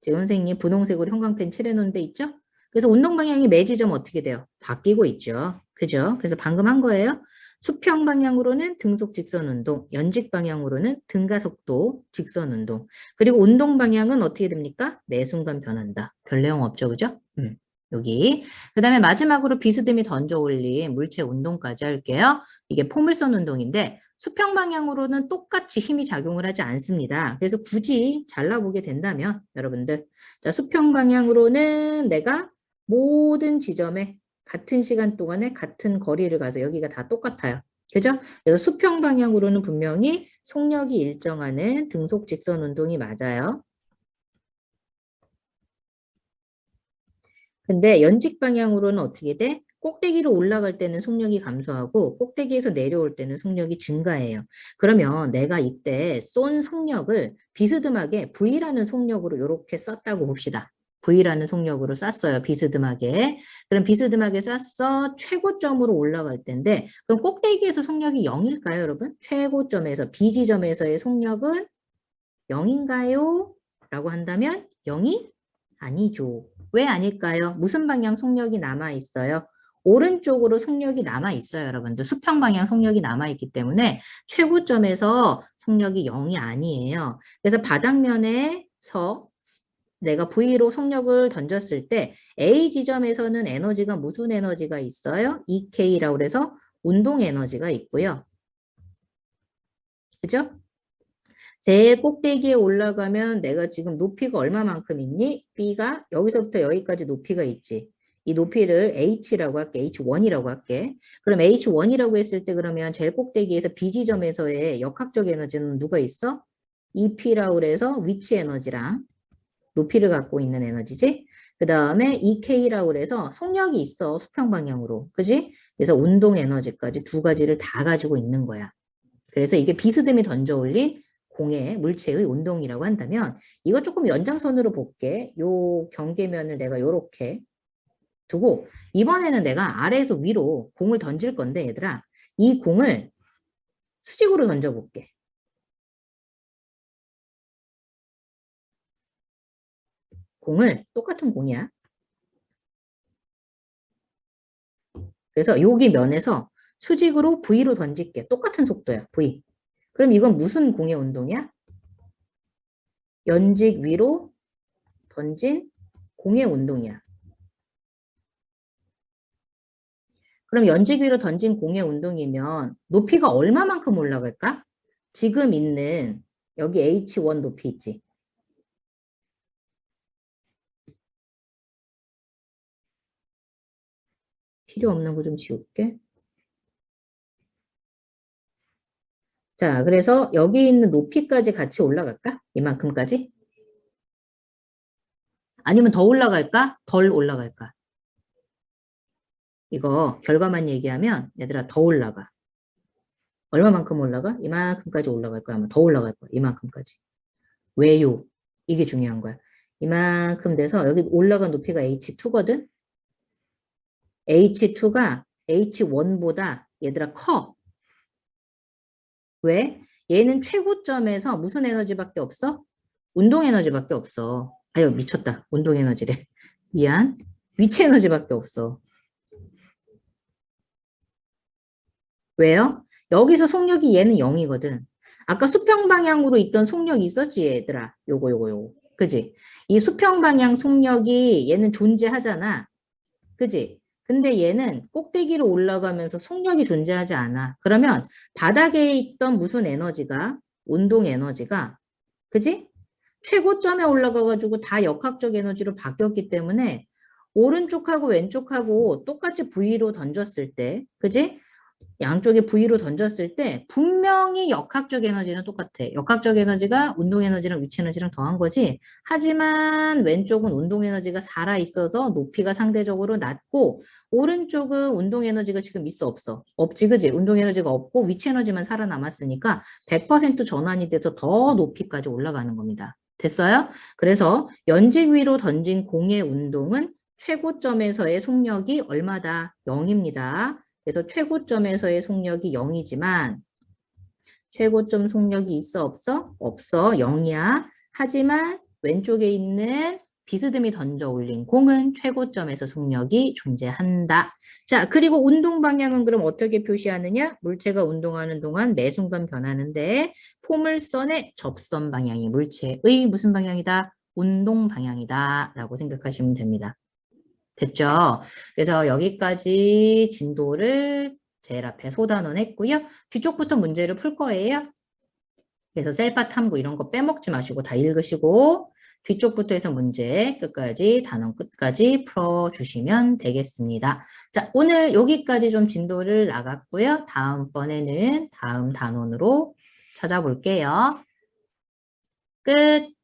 지금 선생님 분홍색으로 형광펜 칠해놓은 데 있죠? 그래서 운동 방향이 매 지점 어떻게 돼요? 바뀌고 있죠. 그죠? 그래서 방금 한 거예요. 수평 방향으로는 등속 직선 운동, 연직 방향으로는 등가속도 직선 운동. 그리고 운동 방향은 어떻게 됩니까? 매 순간 변한다. 별 내용 없죠, 그죠? 여기. 그 다음에 마지막으로 비스듬히 던져 올린 물체 운동까지 할게요. 이게 포물선 운동인데 수평 방향으로는 똑같이 힘이 작용을 하지 않습니다. 그래서 굳이 잘라보게 된다면 여러분들 자, 수평 방향으로는 내가 모든 지점에 같은 시간 동안에 같은 거리를 가서 여기가 다 똑같아요. 그죠? 그래서 수평 방향으로는 분명히 속력이 일정하는 등속 직선 운동이 맞아요. 근데 연직 방향으로는 어떻게 돼? 꼭대기로 올라갈 때는 속력이 감소하고 꼭대기에서 내려올 때는 속력이 증가해요. 그러면 내가 이때 쏜 속력을 비스듬하게 V라는 속력으로 이렇게 썼다고 봅시다. V라는 속력으로 쐈어요. 비스듬하게. 그럼 비스듬하게 쐈어. 최고점으로 올라갈 텐데 그럼 꼭대기에서 속력이 0일까요, 여러분? 최고점에서 B 지점에서의 속력은 0인가요? 라고 한다면 0이 아니죠. 왜 아닐까요? 무슨 방향 속력이 남아있어요? 오른쪽으로 속력이 남아있어요, 여러분들. 수평 방향 속력이 남아있기 때문에 최고점에서 속력이 0이 아니에요. 그래서 바닥면에서 내가 V로 속력을 던졌을 때 A 지점에서는 에너지가 무슨 에너지가 있어요? EK라고 그래서 운동 에너지가 있고요. 그죠? 제일 꼭대기에 올라가면 내가 지금 높이가 얼마만큼 있니? B가 여기서부터 여기까지 높이가 있지. 이 높이를 H라고 할게. H1이라고 할게. 그럼 H1이라고 했을 때 그러면 제일 꼭대기에서 B 지점에서의 역학적 에너지는 누가 있어? EP라고 그래서 위치 에너지랑 높이를 갖고 있는 에너지지. 그 다음에 EK라고 그래서 속력이 있어. 수평 방향으로. 그지? 그래서 운동 에너지까지 두 가지를 다 가지고 있는 거야. 그래서 이게 비스듬히 던져 올린 공의 물체의 운동이라고 한다면 이거 조금 연장선으로 볼게. 요 경계면을 내가 요렇게 두고 이번에는 내가 아래에서 위로 공을 던질 건데 얘들아 이 공을 수직으로 던져 볼게. 공을 똑같은 공이야. 그래서 여기 면에서 수직으로 V로 던질게. 똑같은 속도야. V. 그럼 이건 무슨 공의 운동이야? 연직 위로 던진 공의 운동이야. 그럼 연직 위로 던진 공의 운동이면 높이가 얼마만큼 올라갈까? 지금 있는 여기 H1 높이 있지. 필요 없는 거 좀 지울게. 자, 그래서 여기 있는 높이까지 같이 올라갈까? 이만큼까지? 아니면 더 올라갈까? 덜 올라갈까? 이거 결과만 얘기하면 얘들아 더 올라가. 얼마만큼 올라가? 이만큼까지 올라갈 거야. 아마 더 올라갈 거야. 이만큼까지. 왜요? 이게 중요한 거야. 이만큼 돼서 여기 올라간 높이가 H2거든? H2가 H1보다 얘들아 커. 왜? 얘는 최고점에서 무슨 에너지밖에 없어? 운동 에너지밖에 없어. 아유 미쳤다. 운동 에너지래. 미안. 위치 에너지밖에 없어. 왜요? 여기서 속력이 얘는 0이거든. 아까 수평 방향으로 있던 속력이 있었지 얘들아. 요거. 그지? 이 수평 방향 속력이 얘는 존재하잖아. 그지? 근데 얘는 꼭대기로 올라가면서 속력이 존재하지 않아. 그러면 바닥에 있던 무슨 에너지가, 운동 에너지가, 그지? 최고점에 올라가가지고 다 역학적 에너지로 바뀌었기 때문에 오른쪽하고 왼쪽하고 똑같이 V로 던졌을 때, 그지? 양쪽에 V로 던졌을 때 분명히 역학적 에너지는 똑같아. 역학적 에너지가 운동 에너지랑 위치 에너지랑 더한 거지. 하지만 왼쪽은 운동 에너지가 살아 있어서 높이가 상대적으로 낮고 오른쪽은 운동 에너지가 지금 있어 없어? 없지 그지? 운동 에너지가 없고 위치 에너지만 살아남았으니까 100% 전환이 돼서 더 높이까지 올라가는 겁니다. 됐어요? 그래서 연직 위로 던진 공의 운동은 최고점에서의 속력이 얼마다? 0입니다. 그래서 최고점에서의 속력이 0이지만 최고점 속력이 있어 없어? 없어. 0이야. 하지만 왼쪽에 있는 비스듬히 던져 올린 공은 최고점에서 속력이 존재한다. 자, 그리고 운동 방향은 그럼 어떻게 표시하느냐? 물체가 운동하는 동안 매 순간 변하는데 포물선의 접선 방향이 물체의 무슨 방향이다? 운동 방향이다. 라고 생각하시면 됩니다. 됐죠? 그래서 여기까지 진도를 제일 앞에 소단원 했고요. 뒤쪽부터 문제를 풀 거예요. 그래서 셀파 탐구 이런 거 빼먹지 마시고 다 읽으시고 뒤쪽부터 해서 문제 끝까지, 단원 끝까지 풀어주시면 되겠습니다. 자, 오늘 여기까지 좀 진도를 나갔고요. 다음번에는 다음 단원으로 찾아볼게요. 끝.